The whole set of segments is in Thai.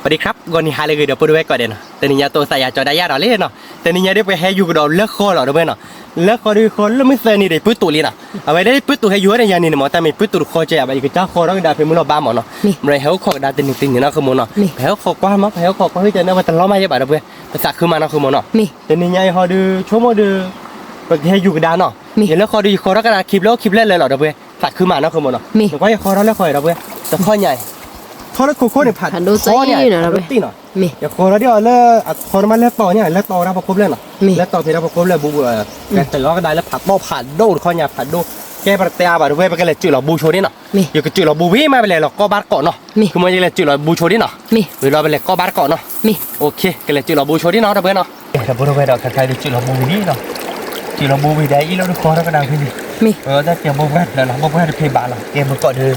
สวัสดีครับก่อนนี้หาเลยเดี๋ยวไปดูไว้ก่อนเดี๋ยวเนาะแต่นี่ยาตัวใส่ยาจอได้ยาเราเล่นเนาะแต่นี่ยาได้ไปให้อยู่กับเราเลิกคอเราด้วยเนาะเลิกคอดูคนแล้วไม่เซนี่ได้ปุ๊บตุลีเนาะเอาไว้ได้ปุ๊บตุให้อยู่ในยานี่เนาะแต่ไม่ปุ๊บตุคอใจอะไรก็เจ้าคอเราได้เป็นมือเราบ้าหมอเนาะไม่ให้เขาคอได้ติ่งติ่งเนาะคือหมอเนาะให้เขาคอกว้ามั้งให้เขาคอกว้าเฮ้ยจะเนี่ยมันตลอดมาเยอะแบบเว้ยภาษาคือมาเนาะคือหมอเนาะแต่นี่ยาเขาดูชั่วโมงดูไปให้อยู่กับดาเนาะเดี๋ยวแล้วคอดูคอเราก็นาคลิปแล้วคลิปเล่นเลยหรอเด้อเว้ยภาษาคือมาเนาะคือหมอเนาะมันก็ยังคอเราแล้วคอยเราเว้ยแต่คอใหญ่คอแล้วโคเนี่ยผัดคอเนี่ยรถตีเนาะอย่าคอแล้วเดี๋ยวเลิกคอมันเลิกต่อเนี่ยเลิกต่อรับประคบเลยเนาะเลิกต่อเพลรับประคบเลยบูแกแต่ล้อก็ได้แล้วผัดบ่อผัดโดดคอเนี่ยผัดโดแกประเตียบแบบเว้ยไปกันเลยจุดเราบูโชนี่เนาะอย่าก็จุดเราบูวิ่งมาไปเลยเราก็บาร์เกาะเนาะคือมันจะเลยจุดเราบูโชนี่เนาะหรือเราไปเลยก็บาร์เกาะเนาะโอเคกันเลยจุดเราบูโชนี่เนาะเพื่อนเนาะแต่บูเราไปเราใครๆจุดเราบูวิ่งเนาะจุดเราบูวิ่งได้อีเราดูคอแล้วก็ดังขึ้นดิถ้าเกมบูแพ้แล้วเราบูแพ้จะเพย์บาร์เราเกมมันเกาะเดือ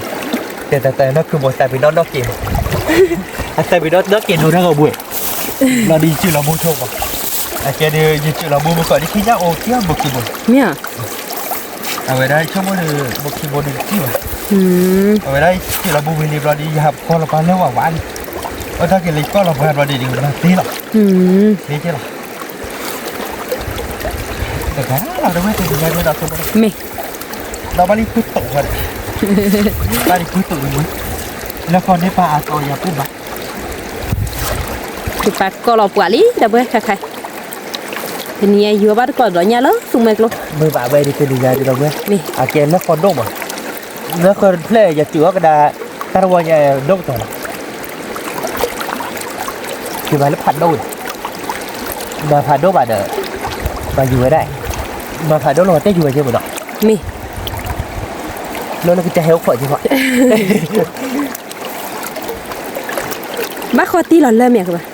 แต่นั่นคือบทแต่เป็นนอกเกมแต่เป็นนอกเกมดูทั้งเอาบุยเราดีจุดเราบูโชว์ป่ะแกเดี๋ยวจุดเราบูมันเกาะที่ขี้ยาโอเกี้ยบุกกี่บุยเนี่ยเอาไว้ได้ชั่วโมงหนึ่งบุกกี่บุยกี่บุยเอาไว้ได้จุดเราบูวินิบเราดีหับคอเราไปแล้วว่าวันถ้าเกิดเล็กก็เราแพ้เราดีจริงๆนะตีหรอนี่ใช่หรอแต่แค่เราได้ไม่ถึงยังไม่ได้ตัวมันเราไม่ได้พูดตกกันไม่ได้พูดตกเลยแล้วคนได้ปลาตัวอย่าพูดบ้าคือปากก็เราปวดลิดับเบิ้ลใครทีนี้อยู่บ้านก่อนหรอเนี่ยแล้วสุ่มเมกลูกมือบ่าใบดีคือดีใจดีเราเว้ยอาเกนแล้วคนดกอ่ะแล้วคนเพลย์อย่าจืดก็ได้คารวานอย่าดกตัวคือไปแล้วผัดโดนมาผัดโดนบ่าเด้อมาอยู่ได้มาผัดโดนเราจะอยู่ได้ยังไงมีแล้วเราจะเฮลขวดใช่ไหมบ้าคอตีหล่อนเลยเมียคือป่ะ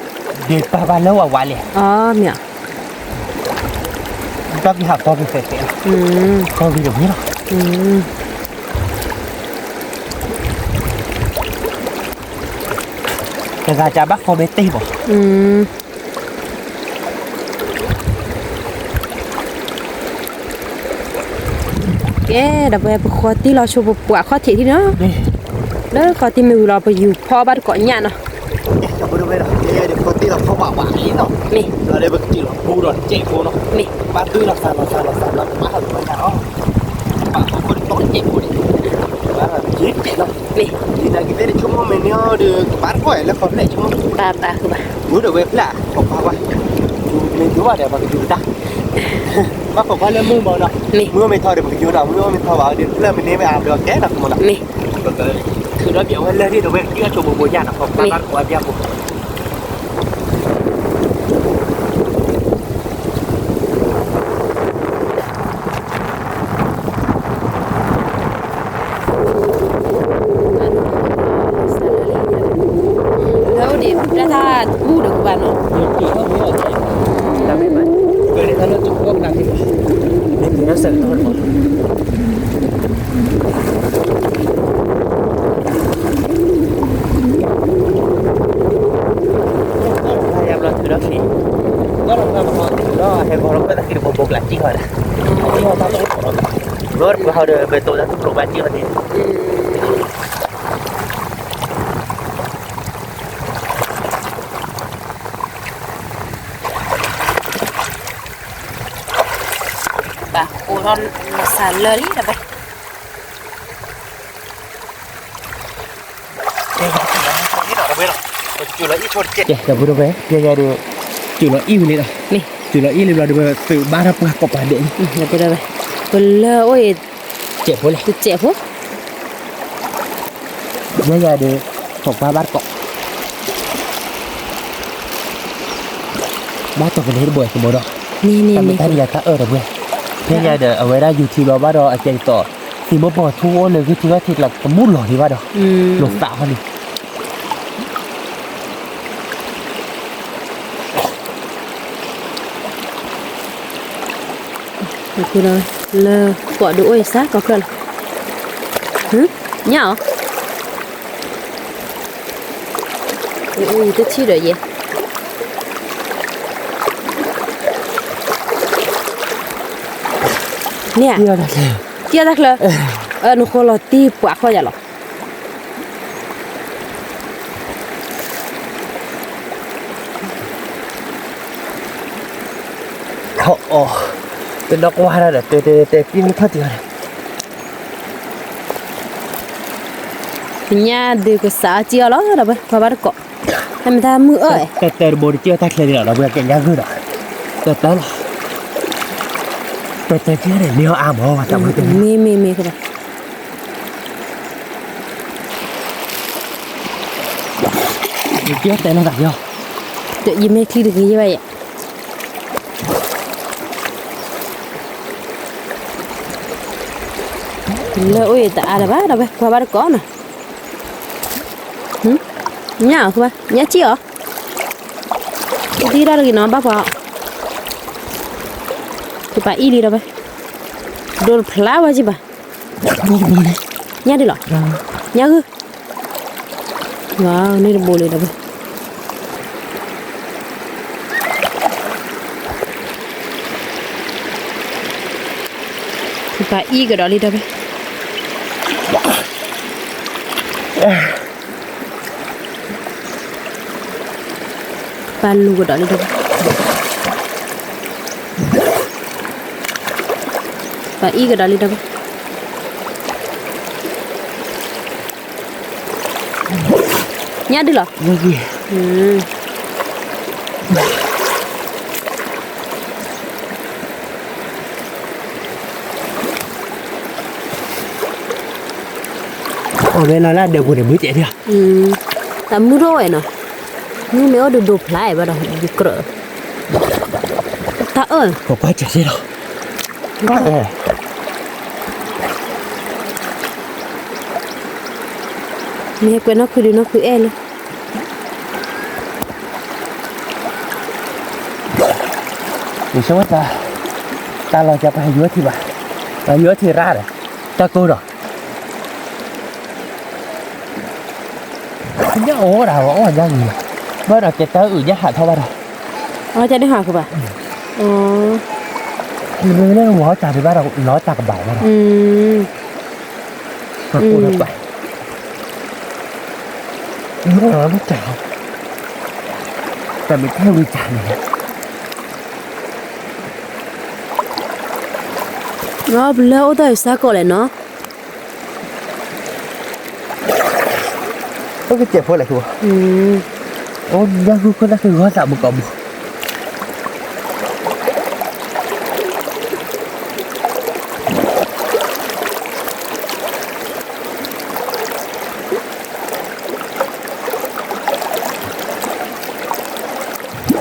เด็ดปลาบ้านแล้ววันเลยอ๋อเมียก็มีหักก็มีเศษก็มีแบบนี้หรอแต่การจะบักคอมเมตี้บ่แกดับเบิ้ลคอตีเราโชว์ปวดข้อเทียที่เนาะแล้วคอตีมือเราไปอยู่พ่อบ้านเกาะเนี่ยเนาะจะพูดไปหรอเดี๋ยวคอตีเราเข้าหวานนี่เนาะเราได้บักจีเราบูเราเจ๊บูเนาะบ้านตื้อเราสั่นเรามาทำอะไรกันเนาะบ้านคนต้องเจ๊บูดิบ้านเราเจ๊เนาะที่นั่นกินได้ชั่วโมงเนี้ยเดือบ้านก่อยแล้วคนไหนชั่วโมงบ้าคือบ้ารู้เดี๋ยวเว็บละผมพาว่ามีรู้ว่าเดี๋ยวมันอยู่ตาว่าผมว่าเริ่มมือบ่เนาะเมื่อไม่ทอเดี๋ยวมันอยู่เราเมื่อไม่ทอว่าเดี๋ยวเริ่มเป็นนี้ไม่อาบเดี๋ยวแก่หนักหมดละคือเราเดี๋ยวเรื่องที่เดี๋ยวเว็บเยอะชั่วโมงบุญญาณนะผมบ้านก่อยเบี้ยบุแล้วเดี๋ยวถ้าพูดเดี๋ยวกูบ้านเนาะจำได้ไหมเกิดถ้าเราจุกพวกนั้นที่นี่มีนักเสพตัวหมดพยายามเราถือรถนี้ก็ลงมาพอถือก็ให้พอเราไปตักกินบกหลังจิ้งเลยนะที่เราต้องรถเขาเดินไปตัวนั้นทุกโรงพยาบาลจิ้งเลยป่ะโอ้ร้อนสั่นเลยดับเบิ้ลจุลอีชนเจ็ดจะพูดไปยังไงดูจุลอีนี่นะนี่จุลอีเลยเราดูแบบสื่อบ้านเราปลากบปลาเด่นอย่าไปเลยไปเลยโอ้ยเจ็บหัวเลยเจ็บหัวยังไงดูตกปลาบ้านเกาะบ้านตกเป็นเฮดบ่อยสมมตินี่แต่ไม่ได้ยาฆ่าระเบิดเพียงยาเดี๋ยวเอาไว้ได้อยู่ที่เราบ้านเราอาจจะต่อสิ่งบ่ปอดทั่วเลยคือที่ว่าที่หลักมุ่นหล่อที่ว่าดอกหลงสาวนี่คือเลยเลยปวดดูโอ้ยซะก็คือnhở ui tức chi rồi vậy nè chia đặt lơ nó khó là ti quả khó vậy oh te dok wara da te pin thati ha nhà đưa cái xã chia đó rồi bà bắt cọ em ta mưa ơi te bor chia ta khle da ba ke nya gu da te la te chia de leo am ho wa ta mu te mê cái bà chia te nó da yo tự nhiên mê khi được như vậy lỡ ơi ta là bà đâu bà bắt cọ nè nhà không bà nhà chi hả đi ra được nó bác vào thì bà y đi đâu bà đồ flower gì bà nhà đi lọ nhà cứ wow này là bồ này đâu bà thì bà y cái đó đi đâu bà bà lu cái đó đi đâu bà y cái đó đi đâu nhá đi lọ bên nó là đều của để mới chạy đi à ta mua rồi nè nhưng nếu được đục lại vào đó bị cỡ ta ơi có quay chạy đi đâu mẹ quên nó cứ e luôn thì số ta lo cho hai dưới thì bà dưới thì ra rồi ta cô rồi nhớ ố nào ố là do gì mới là chạy tới giá hạ thôi ba rồi chạy đi học của bà mình nó ngó chả thì ba đầu nó chả cả bảo ba rồi mà cô nó vậy nó chảแต่mình theo đi chả này nó lâu tới sao cô lại nó có cái chẹp phơi lại thua ô ra gu có ra cái gói dạo một cọng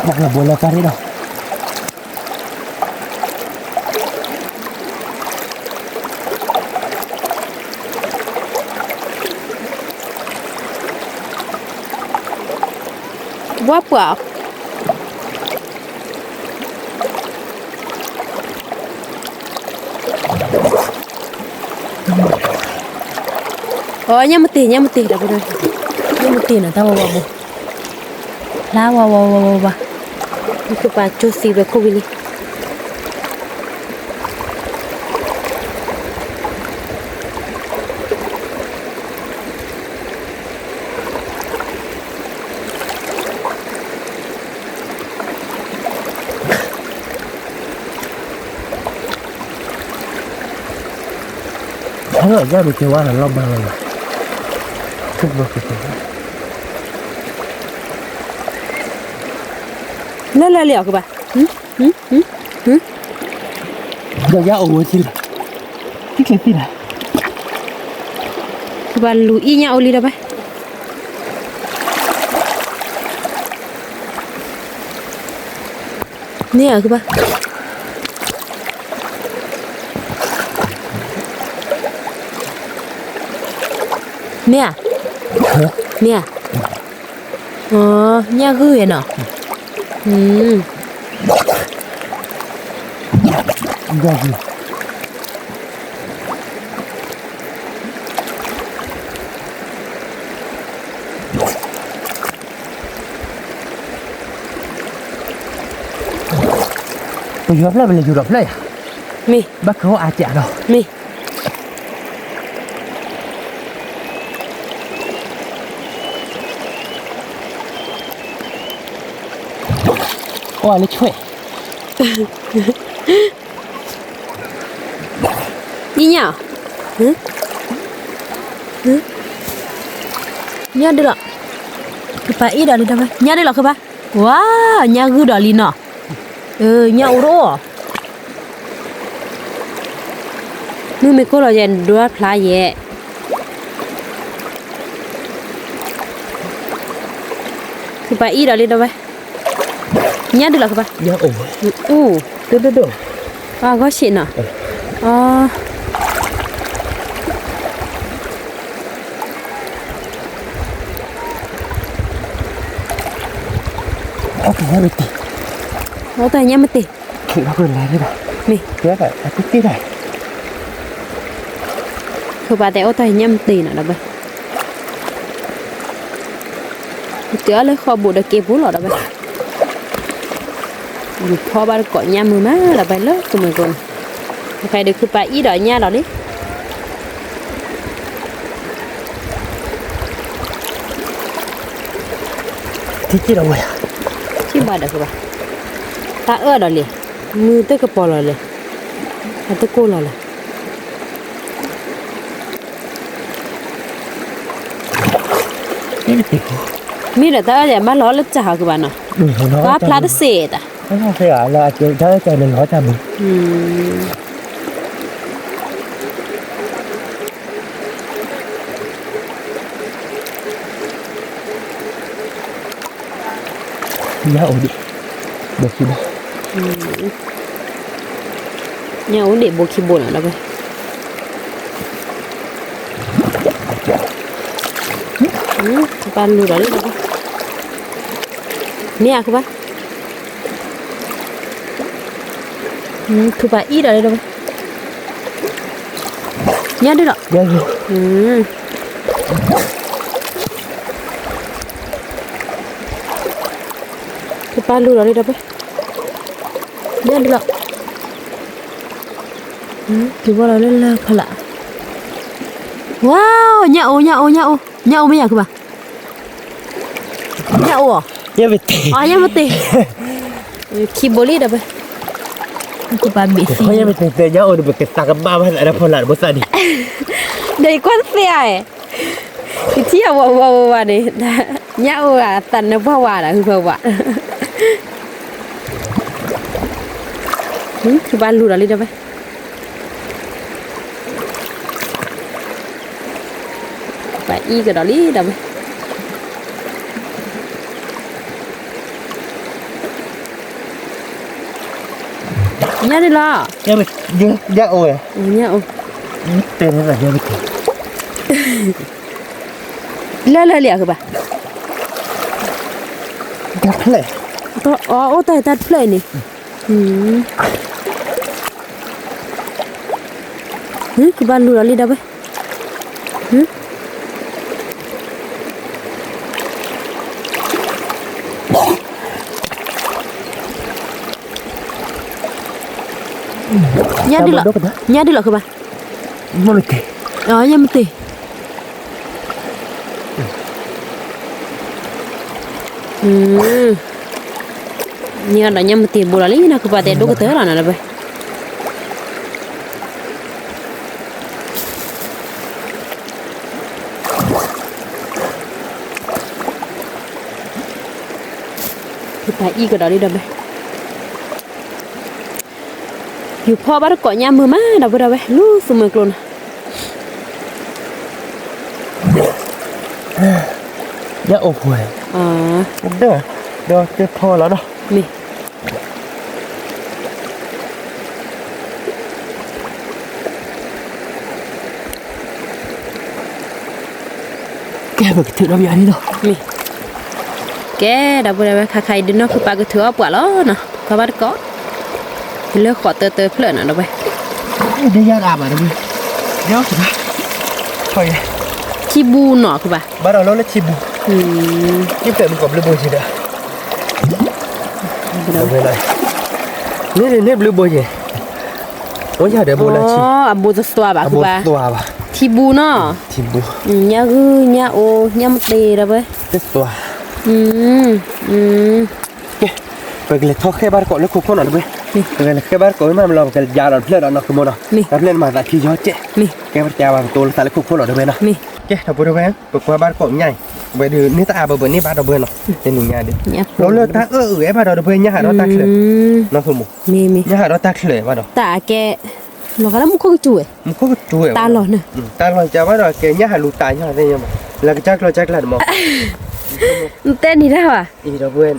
hoặc là buồn là ca đấy đâu quá bự nhắm một tiền đâu đây nhắm một tiền là tao vào bù lá vào cái bà cho xì về cô đi Thế ở ra bị kêu là lông bằng rồi không được lên liệu các bạn giờ ra ổn chứ là cái gì này các bạn lùi y nhau đi đâu vậy nè các bạn nè nhà gửi à nó ra gì tôi giúp lại mình giúp lại à mi bác có ai trả đâu mi ôi nó chuệ Gì nhỉ? Hử? Hử? Nhá đi lọ. Cái bà ít đó đi đâu vậy? Nhá đi lọ cái bà. Wow, nhá gư đó đi nọ. Nhá ủ rô. Nếu mấy cô là dành đua phá dễ. Cái bà ít đó đi đâu vậy? Nhá đi lọ cái bà. Nhá ủ. Được. À, có xịn à? Tay nhá mất tì. Nó gần này đi bà. Mì. Nhá phải tí này. Thôi bà tay tay nhá mất tì nào đó vậy. Tớ lấy kho bột để kẹp vú lọ đó vậy. Kho bà cọ nhá mưa má là vậy lớp của mình còn. Phải được bà ý đợi nha đó đi. Thì chứ đâu vậy? Chứ bà được bà. Ta ở đó liền. Mưa tới cái bò rồi liền. Tới cô rồi liền. Mi là ta để má ló lớp chả của bạn à? Có plá đất sệt à? Không phải là chuyện đó cho mình hỏi cho mình. Nhá ổn định. Được chứ đâu. Nhá ổn định bộ khi bồn ở đâu vậy? Các bạn lùi đó đi đâu vậy? Nè các bạn. Các bạn ít ở đây đâu vậy? Nhá đi đó. Nhá gì? Các bạn lùi đó đi đâu vậy? Nhá đi đó. Thì vào đó lên khá lạ. Wow, nhậu mấy nhà các bạn? Nhậu à? Nhá về tì. Nhá về tì. Khi bố đi đâu vậy? Các bạn bị gì? Nhá về tì nhá ổn được cái tạc ba mà lại đã phô lại bố xa đi. Đây quan xe à? Thì chia vào đi. Nhậu à, tần nó vào là hư vào bạn. Các bạn lùi đó đi đâu vậy? Phải y cái đó đi đâu vậy? Nhá đi lo. Nhá về nhá ôi à? Nhá ôi. Tên nó là nhá về tì. Lơ lẹ các bạn. Đặt lẹ. Ô tay tắt play này. Các bạn lùi đó đi đâu vậy? Nhá đi lọ các bạn. Nó là tì. Nhá mất tì. Nhá đó nhá mất tì bù lý nào các bạn để đốt cái tớ là vậy. Thì phải y cái đó đi đâu vậy? Dùพ่อ bắt cọ nhà mưa má đâu vậy đâu vậy? Lú sum mưa luôn. Nhá ổn rồi. Được, chứ thôi là đâu. Mì. Kẻ mà cái thứ đó bây giờ đi đâu? Mì. Kẻ đâu vậy? Khai đi nó cứ ba cái thứ ốc quả đó nè.พ่อ bắt cọ. Thì lỡ khó tơ phở nào đâu vậy? Đi ra làm à đâu vậy? Nhớ chứ ba. Thôi vậy. Chi bu nọ các bạn. Bắt đầu nó là chi bu. Nhưng tại mình còn blue boy gì nữa. Đâu về lại. Nét blue boy gì? Ủa giờ để bu là chi? Bu cho xoa bà các bạn. Bu xoa bà. Chi bu nọ. Chi bu. Nhá gư, nhá ô, nhá một tì đâu vậy? Tết xoa. Vậy là thôi khi bắt cọ nó khô nào đâu vậy? cái bát cối mà làm cái giá đòn phết đó nó không mua đâu cái lên mà tại khi gió chết cái bát cháo bằng tôi là khúc khô rồi bên đó cái thằng bố đâu bé qua bát cối nhảy bây giờ ní ta bờ ní bát đâu bên nó tên mình nhà đi nó lơ ta cái bát đâu bên nhà đó ta khởi nó không mua nhà đó ta khởi bát đâu ta cái nó cái nó không có chuỗi ta lò nè ta lò cháo bát rồi cái nhà lụt tài nhà đây nhưng mà là cái chắc là mà tên gì đó à gì đâu bên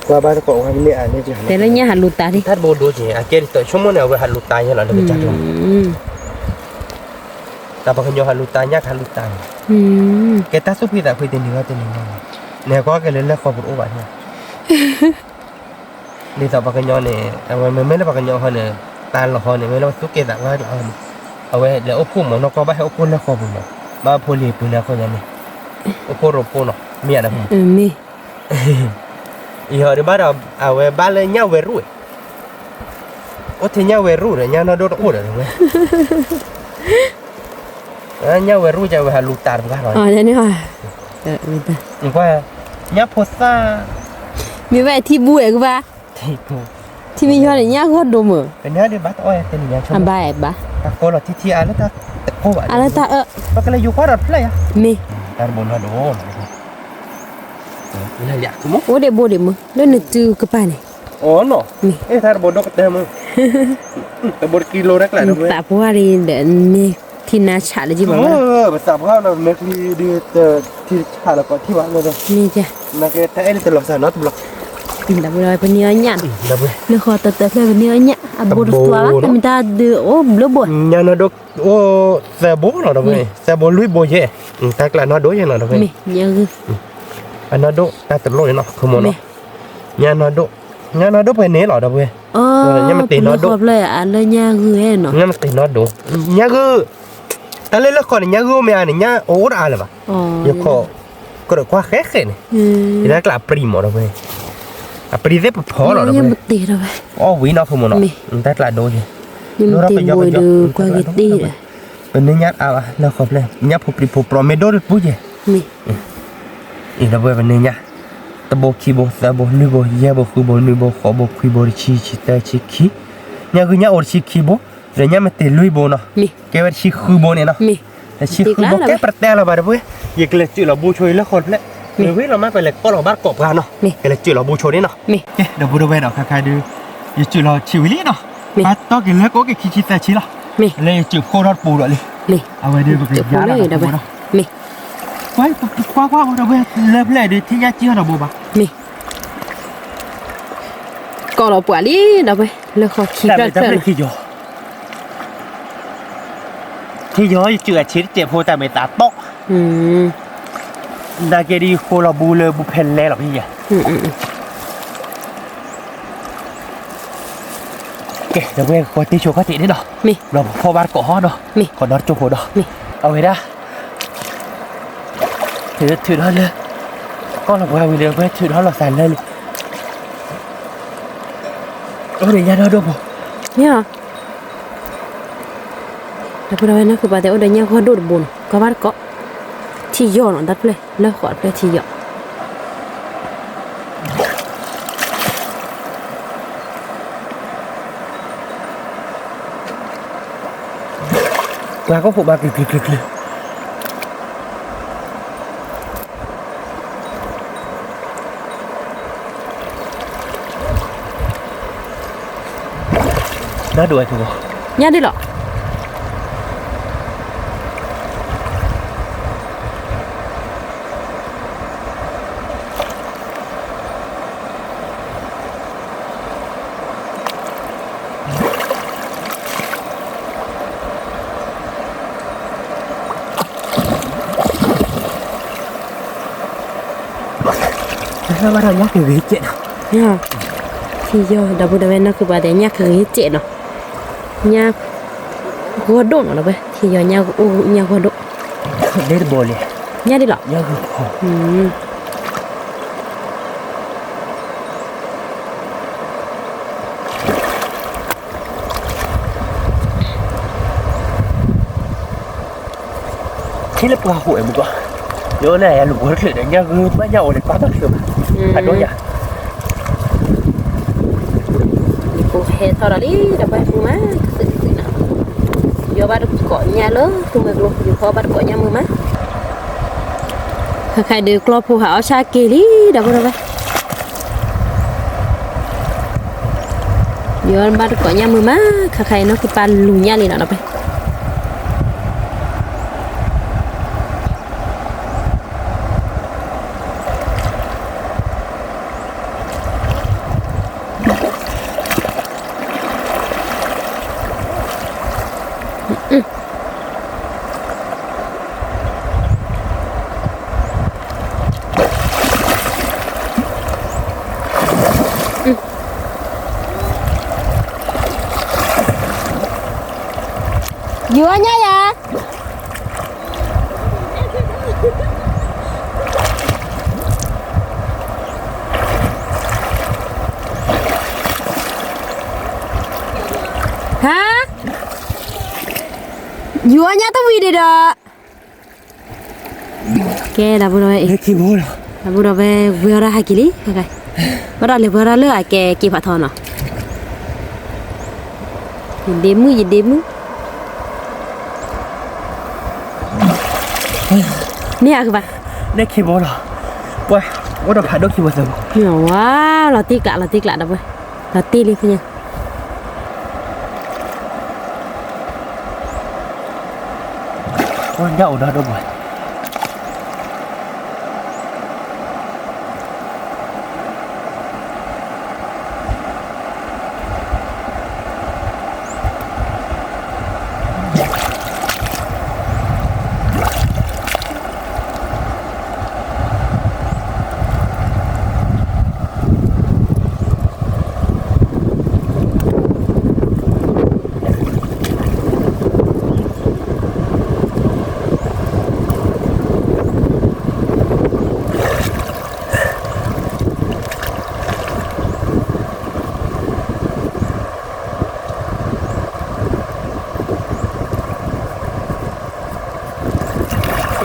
qua bát cối hai mươi anh đi tên là nhà lụt tài đi thắt bồ đồ gì à cái tới số món nào về lụt tài như là được chắc rồi ta bảo cái lụt tài nhá lụt tài cái ta giúp kita khui tiền này có cái lên là kho bột bạn nha đi tao bảo cái này mấy nó bảo cái hơn này tan là hơn này mấy nó giúp kita quá hơnเอาไว้แล้วอบพุ่มมันก็ไปอบพุ่มแล้วคอบุญมาพูลีปุ่นแล้วคนนี้อบพุ่มรบปุ่นเนาะมีอะไรมีอีหอเดี๋ยวบ้านเราเอาไว้บ้านเลยเงาเวรุ่ยโอ้ที่เงาเวรุ่ยเนี่ยเงาโดดอุดเลยเว้ยเงาเวรุ่ยจะไปหาลูกตาบ้านเราอ๋อเนี่ยค่ะมีตาอีกว่าเงาโพซ่ามีไว้ที่บุ้ยกูป่ะที่มีย้อนเนี่ยก็ดูมือเป็นเนื้อดีบ้านอ้อยเป็นอย่างชมบ้าบ้าตะโกนที่อะไรตะโกนอะไรตามันก็เลยอยู่ขวาดเลยอ่ะมีตาบนหัวโดนนี่แหละอยากคุ้มโอ้เดี๋ยวบ่เดี๋ยวมึงแล้วนึกจื้อกระป๋านี่อ๋อเนาะตาบนดอกเดิมมึงตาบนกิโลแรกแหละนะเว้ยตาพวกนี้เดี๋ยวนี่ที่น่าฉาเลยจีบอกว่าภาษาพวกเราเมื่อกี้ดีที่ฉาแล้วก็ที่ว่าเลยนี่จ้ะนักเตะเอลิตลอดสานอตบล็อกดับเลยเป็นเนื้อหยาบเนื้อคอเตะเลยเป็นเนื้อหยาบอับบุรุษตัวแต่ไม่ได้ดูโอ้บลูบอยยังนอดโอ้เซโบหรอเว้ยเซโบลุยโบเย่ตากลานอดยังนอดเว้ยมียังอันนอดตาตลอยเนาะขโมยเนาะยังนอดไปเนื้อหรอเว้ยยังมันตีนอดเลยอ่ะเลยยังคือเนาะยังมันตีนอดยังคือแต่เล่นละครยังคือไม่อ่านยังโอ้อะไรวะยังก็เด็กว่าแค่เนี่ยที่นั่นกลับปริมหรอเว้ยปริเดปพอหรอเว้ยยังมันตีเราไปอ๋อวินอขโมยเนาะแต่กลับโดยยังมันตีบอยดูกว่ากิตีเลยเป็นเนื้อยัดเอาอะแล้วขอบเลยยัดผูปริผูปรอเมโดดปุ๊ยมีอีกแล้วเว้ยเป็นเนื้อยัดตะโบคีโบตะโบนุโบยาโบคุโบนุโบขอโบคุโบชิตาชิคีเนี่ยคือเนี่ยอดชิคีโบเดี๋ยวเนี่ยมันเตลุยโบเนาะแกว่าชิคุโบเนี่ยเนาะแต่ชิคุโบแกประเดี๋ยวเราบ้าเว้ยยิ่งเลยจุดเราบูชอยแล้วคนเลยเดี๋ยวเราไม่ไปเลยก็เราบ้านกบกันเนาะแกเลยจุดเราบูชอยนี่เนาะเดี๋ยวบูดูเว้ยเนาะใครดูยิ่งจุดเราชิวิลี่เนาะป้าต้องกินแล้วก็แกคิดแต่ชิละเลยจุดโคตรปูเลยเอาไว้ดูไปยาแล้วเนาะไว้คว้าเราเว้ยเริ่มเลยดูที่ยาเจือเราบูบ้าก็เราปวดลิ้นเราไปแล้วขอคิดแล้วเถอะที่ย้อยเจือชิดเจ็บโพแต่ไม่ตาโต๊ะดาเกดีโคเราบูเลยบูเพนแล้วหรอพี่อ่ะเก๋เดี๋ยวเว้ยควรตีโชว์ก็ติได้หรอเราพอบาร์เกาะฮอดเนาะขอนอดโจโหดเนาะเอาไว้ได้ถือได้เลยก็เราไว้เดี๋ยวเว้ยถือได้เราใส่เลยโอ้เดี๋ยวยาเราดูบ่เนี่ยแต่พอเราเนี่ยคือประเดี๋ยวเดี๋ยวเนี่ยเขาดูดบุญก็บ้านก็ที่ย่อหนอนดัดเลยแล้วขอดไปที่ย่อแล้วก็ผูกมาคลิกน่าดูไอ้ถูกเนี่ยดิหรอแล้วว่าเรายักคือวิจิตรเนี่ยที่ย่อดับเบิลเวนนั่นคือประเดี๋ยวเนี่ยคือวิจิตรเนาะเนี่ยหัวโดนเหรอเว้ยที่ย่อเนี่ยโอ้เนี่ยหัวโดนเด็ดบอลเลยเนี่ยดิหรอเนี่ยคือที่เล็บปลาหัวมึงก็เยอะเลยหลุมหัวเลยเนี่ยคือไม่ยาวเลยปลาตักเสือหันด้วยอ่ะโอ้ he thọ đó đi đập bay mưa má sự sự nào giờ bắt cọ nhà lớn tụi mình luôn giờ khó bắt cọ nhà mưa má khai được lo phù hảo xa kia đi đập bay giờ bắt cọ nhà mưa má khai nó cứ pan lùn nhà liền nào đập bay dừa nha ya hả dừa nha tao vì đây đó kê là vừa rồi Cái bố là là vừa rồi vừa ra hai kili cái bắt đầu là vừa ra lửa kê kê phải thon à gì đếm mưa nè các bạn Đây khi bố là Ôi Bố đã phải đốt khi bố rồi nhiều quá là tiếc lạ đâu vậy là tiếc đi thôi nha Ôi nhậu đó đâu rồi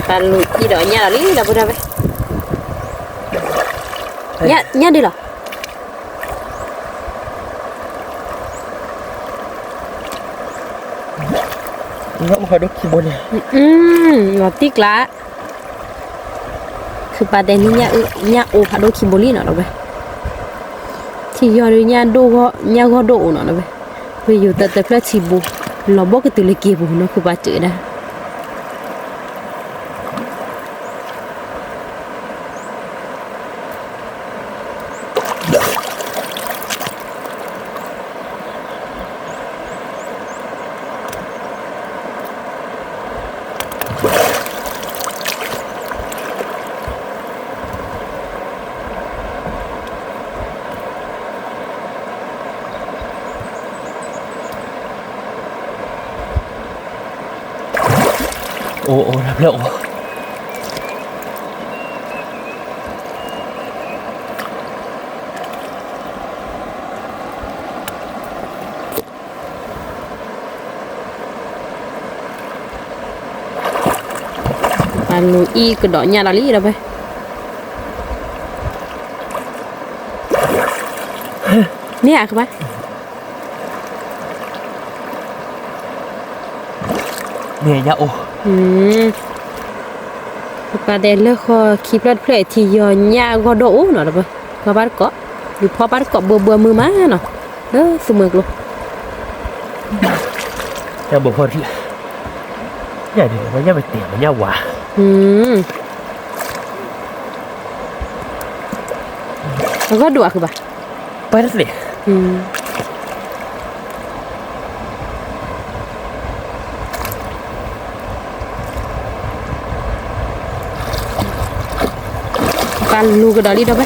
bạn lùi đi đợi nhà là lý đâu ra vậy nhà đi rồi Nó không phải đốt khi bố này là tiếc lạคือประเด็นนี้เนี่ยโอพาโดคิมโบลีเนาะเว้ยที่ยอดเนี่ยโดก็เนี่ยก็โดเนาะเว้ยไปอยู่แต่เพลชิบูเราบอกกันตัวเล็กบูเนาะคือว่าเจอนะโอ้รับแล้วอันนู้อีกระดอกยาลาลีแล้วไปเนี่ยคือปะเนี่ยยาโอประเด็นเรื่องข้อคลิปรัดเพลทที่ย้อนยาก็โดนเนาะแล้วไปพอบ้านเกาะอยู่พอบ้านเกาะเบื่อมือมาเนาะสมมติลูกยาบอกพอที่ยาเดี๋ยวมันยาไปเตี๋ยมันยาหวาแล้วก็ดัวคือปะไปแล้วสิกันลูกกระดาษดีđâuไป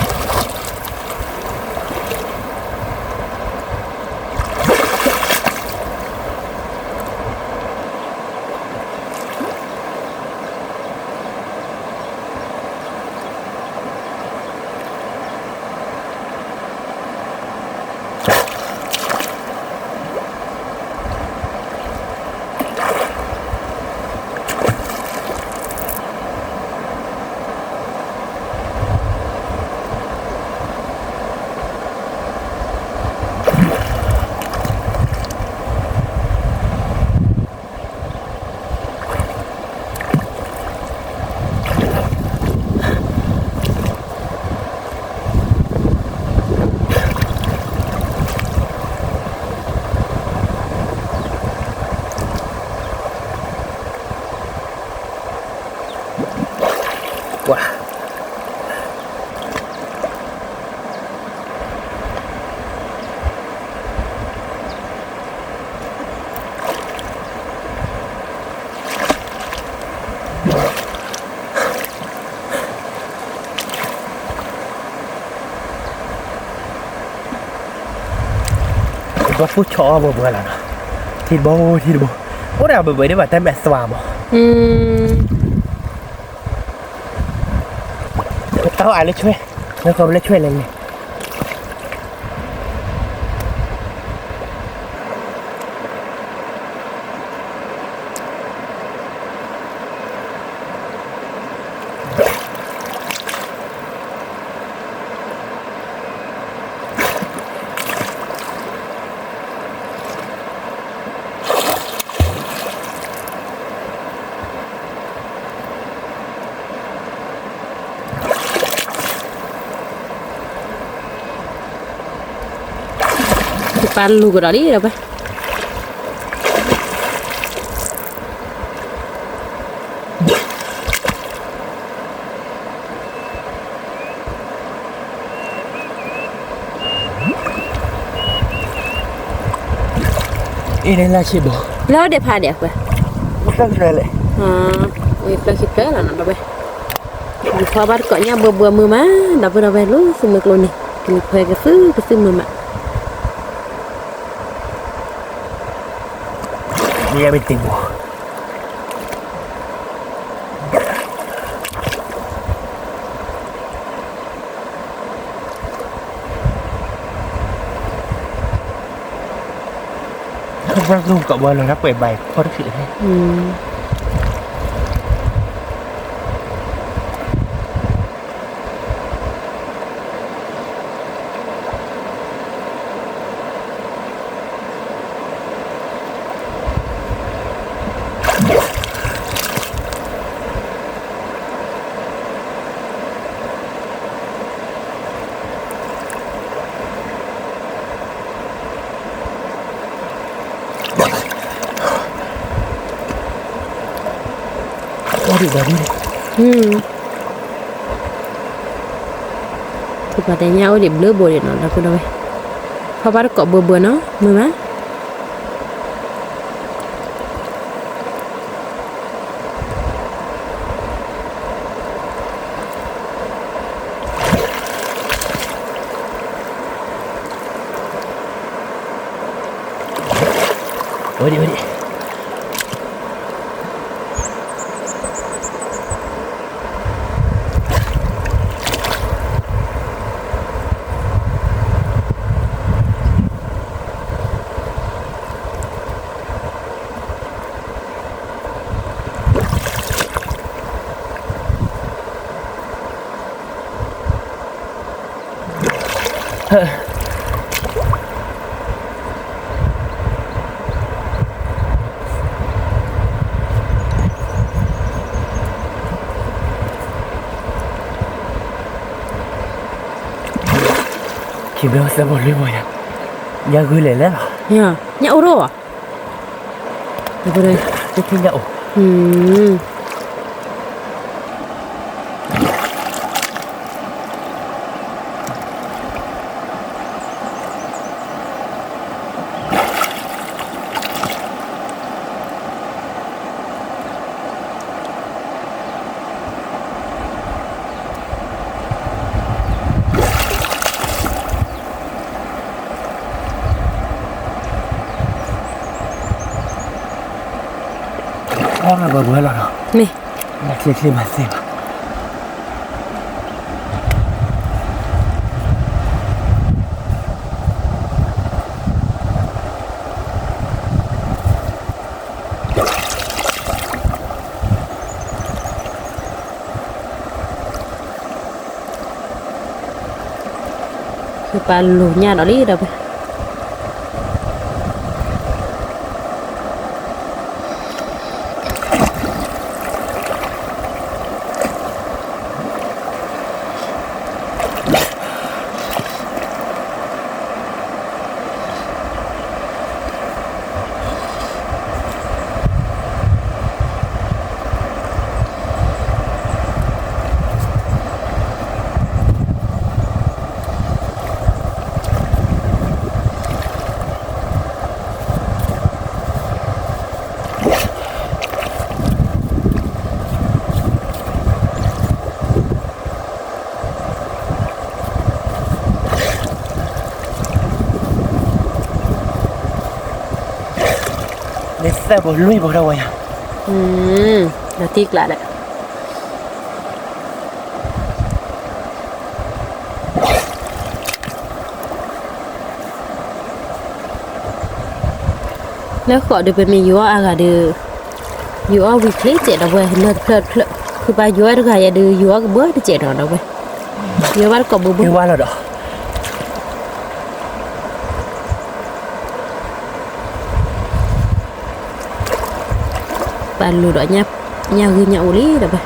ว้าว่าพูดชอบ่เบื่อแล้วนะที่โบโอ้เราเบื่อได้ว่าแต่แม่สว่างบ่เต้าอ่านแล้วช่วยแล้วก็แล้วช่วยอะไรเนี่ยปานลูกเราดิเราไปอีนี่ละชิบ แล้วเดี๋ยวพาเดี๋ยวไป ไม่ต้องเลยเราคิดไปแล้วนะเราไปพอบ้านเกาะเนี่ยเบื่อมือมาเราไปรู้สมุกโลนี่กินเพลก็ซื้อมือมา นี่ยังไม่ติดบ่รักลูกกับวันเลยนะเปิดใบพอได้ถือให้ดีแบบนี้ถูกป่ะแต่เนี่ยเอาเดี๋ยวเลือกโบเด็ดเนาะเราพูดเอาไว้พอบ้านเกาะเบื่อเนาะมือมาโอ้ดีคิดว่าจะหมดเลยมั้ยยังคือเลยแล้วเนี่ยเอาโร่อะเดี๋ยวไปเลยจะทิ้งยาโอ้พ่อมาเบื่อแล้วเนาะนี่อยากเสียมาสิคือปลาลูกเนี่ยเราดิเราไป เลยแซ่บลุยบ่ได้อ่ะ เดี๋ยวติ๊กละแหละแล้วก็เดี๋ยวไปมียัวอะไรเดี๋ยวยัววิเคราะห์เจ็ดเอาไว้เลือดเพลิดคือไปยัวทุกอย่างอย่าดูยัวก็เบื่อที่เจ็ดเอาไว้ยัวว่าก็บ่ ไม่ว่าแล้วดอก bạn lùi đó nhà gửi nhậu lý rồi vậy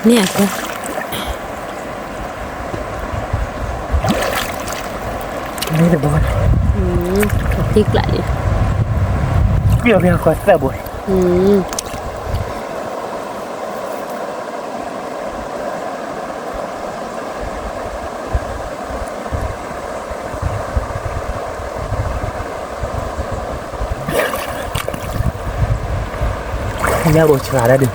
nè cơนี่được bông tiếc lại đi bây giờ còn sẽ buổi nhà bộ trà đã được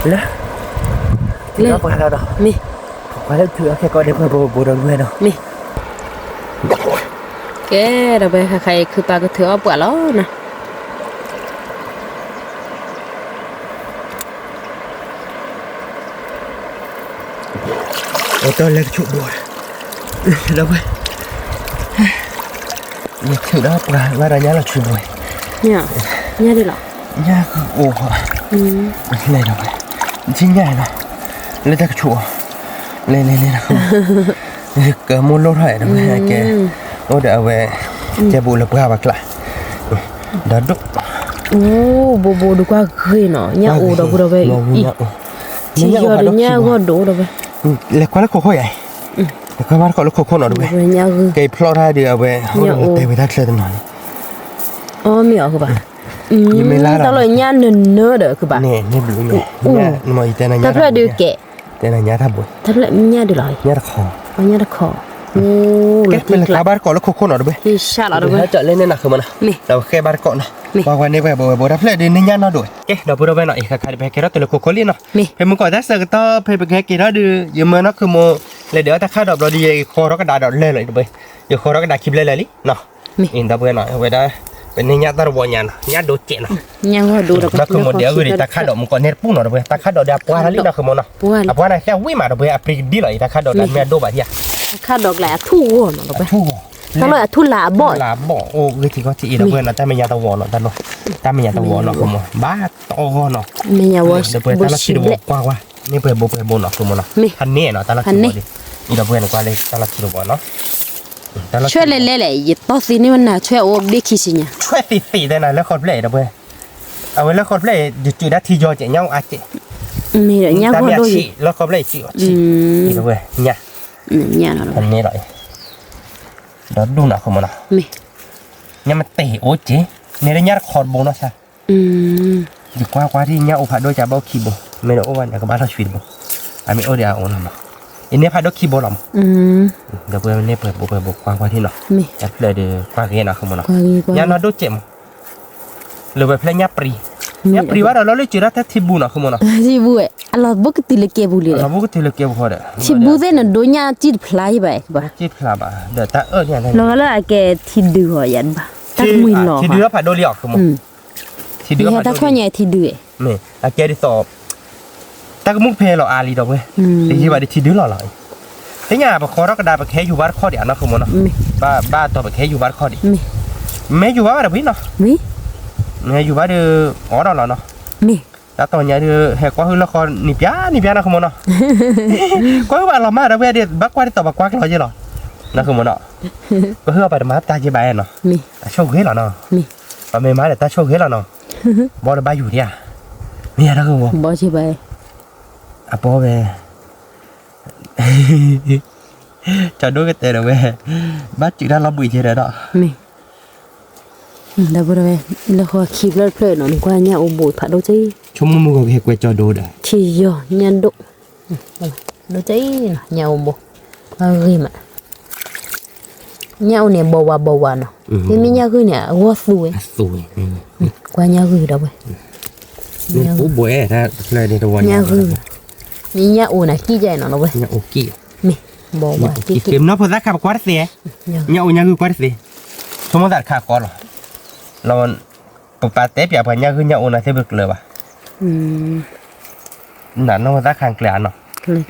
Lah. Lah apa dah dah. Mi. Kalau tu aku kau dia bodoh gue dah. Mi. Cái rồi bây khai cứ ba cái thứ ở bữa đó nè. Ô tô lên chụp bùa. Đâu vậy? Nhiệt thử đó qua ra nhá là chụp bùa. Nha. Nha đi lọ. Nha ồ. Này đâu vậy? Chính nhảy nào lên ta chùa lên là không cái môn lốt hỏi đâu hay cái nó đã về che bù lập ga bạc lại đã đúc bồ được qua gửi nó nhà ủ đâu đâu vậy chỉ giờ đến nhà gọi đủ đâu vậy là quá là khó khăn vậy các bạn có lúc khó khăn nào đâu vậy cái plot hai điều về không thể bị thắt lên nó miệng các bạn tao lại nhà nữa đỡ các bạn nè nhà mà tên này nhà tao lại được kệ tên này nhà tháp bùi tao lại nhà được lại nhà được khó cái bên là cá bát cọ nó khô khô nào đâu đi xa là đâu vậy chợ lên nên là không mà đâu cái bát cọ này qua qua đây về bồi đắp lại đến nhà nó đổi cái đâu bữa đâu về nọ cái cái đó từ là khô khô liên nọ phải muốn gọi ta sợ to phải cái đó đưa giờ mà nó cứ mua lấy đỡ ta khá đọc rồi đi kho đó cái đà đọt lên lại được vậy giờ kho đó cái đà kịp lên lại đi nọ in đâu về nọ về đó bên nhà ta rồi nhà đồ chè nọ nhà đồ đó nó cứ một đĩa người ta khá đọc một con nét pun nọ rồi ta khá đọc đẹp quá lý nó không muốn nọ quá này theo quý mà rồi bây đi lại ta khá đọc là mẹ đồ bà gì khá đọc lại thu nó rồi ta nói thu là bỏ ô cái thì có chị đâu bây là ta mình nhà tàu vỏ nọ ta mình nhà tàu vỏ nọ không bá to nọ mình nhà vỏ bây ta là chỉ đồ quaนี่เปิดโบนเนาะคือมันเนาะพันนี่เนาะตาละกี่บอดินี่เราเพื่อนกว่าเลยตาละกี่บอเนาะช่วยเล่ๆๆต่อสินี่มันน่ะช่วยโอ้เบคิสิเนี่ยช่วยติได้นะแล้วคอดเพลย์เด้อเพื่อนเอาไว้แล้วคอดเพลย์จุดๆได้ทีโยเจ๋งอาเจ๋มีเด้ย่าก็ดูอยู่แล้วคอดเพลย์จินี่เด้อเพื่อนเนี่ยเนาะอันนี้หน่อยเดี๋ยวดูหน่ะคือมันเนาะเนี่ยมันเตะโอ้เจ๋เนี่ยได้ญาติคอดโบเนาะซะ ดีกว่าที่เนี่ยโอผัดด้วยจะบ้าคีโบไม่รู้ว่าเนี่ยก็บ้าเราชีวิตบ่อันนี้โอเดียโอนะมั้งอันนี้ผัดด้วยคีโบหรอเดี๋ยวเพื่อนเนี่ยเปิดบุกกว้างที่เนาะจะเลยเดี๋ยวกว้างแค่ไหนคือมันเนาะยันเราดูเจ็มหรือแบบเพลงยับปรีว่าเราเลยจีรัตทิบูเนาะคือมันเนาะทิบูเราบุกติเลเกบุลีเราบุกติเลเกบุพอเด้ทิบูเดนโดนยาจีดพลายไปบ่จีดพลายบ่เดี๋ยวแต่เนี่ยเราแล้วแกทิดดูยันบ่ตักมือหล่อทิดดูผัดโดเลียคือมันทิดดูผัดโดเลียตักข้อใหญ่ทิดดูนี่อาแกดิสอบตักมุกเพลเราอาลีดอกเว้ยที่ว่าดิทิดดูหล่อแต่เนี่ยปะคอรักกระดาษปะแค่อยู่บ้านข้อเดียวนะคือมันเนาะบ้าตัวปะแค่อยู่บ้านข้อเดียวแม่อยู่บ้านอะไรพี่เนาะแม่อยู่บ้านเดืออ๋อเราเนาะแล้วตอนนี้เดือแหกว่าคือละครนิบยานะคือมันเนาะก็ว่าเรามาแล้วเว้ยเดี๋ยวบักว่าต่อบักว่าเราใช่หรอนะคือมันเนาะก็คือไปมาตาเจ็บใบเนาะโชคเฮ้ยหรอเนาะไปไม่มาแต่ตาโชคเฮ้ยหรอเนาะบอลใบอยู่เนี่ยเนี่ยนะคือมันบอลเจ็บใบอ่ะบอลเว้ยจะดูกันเตะเลยเว้ยบ้านจุดนั้นเราบุยเฉยเลยเนาะได้บ่ได้แล้วก็คีบเลิศเพลินเนาะกว่าเนี่ยโอ้โหผัดโดจี้ชั่วโมงก็เฮ็ดกว่าจอโดได้ที่ย่อยันดุโดจี้เนาะเนี่ยโอ้โหว่าเฮ้ยมาเนี่ยเนี่ยบ่ว่าเนาะที่มีเนี่ยคือเนี่ยว่าสวยกว่าเนี่ยคือดอกเว้ยเนี่ยโอ้บ่เอ้ถ้าเลยในตัวเนี่ยคือนี่เนี่ยโอ้น่ะกี้ใจเนาะเว้ยเนี่ยโอ้กี้นี่บ่ว่ากี้เกมเนาะพอสักขับกวาดเสียเนี่ยโอ้เนี่ยคือกวาดเสียชั่วโมงตัดขาก่อนหรอเราปปาเตะเปียกพันยาขึ้นยาโอนาเทบึกเลยว่ะนั่นน้องตาคางเกลียนเนาะ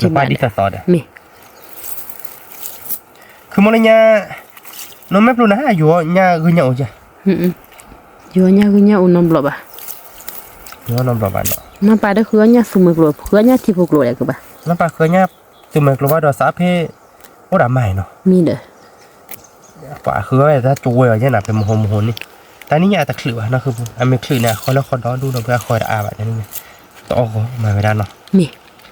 จะไปดิสซอดอ่ะคือมันเนี่ยน้องไม่ปลุกนะอยู่เนี่ยขึ้นยาโอจ้ะอยู่เนี่ยขึ้นยาโอนมบล็อบอ่ะอยู่นมบล็อบเนาะน้ำปลาได้คือเนี่ยสมุนไพรคือเนี่ยที่พวกโรยคือป่ะน้ำปลาคือเนี่ยสมุนไพรว่าดอกสาเพโอ้ดำใหม่เนาะมีเด้อปลาคือว่าถ้าจูเวอร์เนี่ยนะเป็นมโหนี่แต่นี่อยากตะคลือนะคืออันไม่คลือเนี่ยคอยแล้วคอยร้อนดูเราเพื่อคอยอาแบบนี้ต้องเอามาไม่ได้เนาะ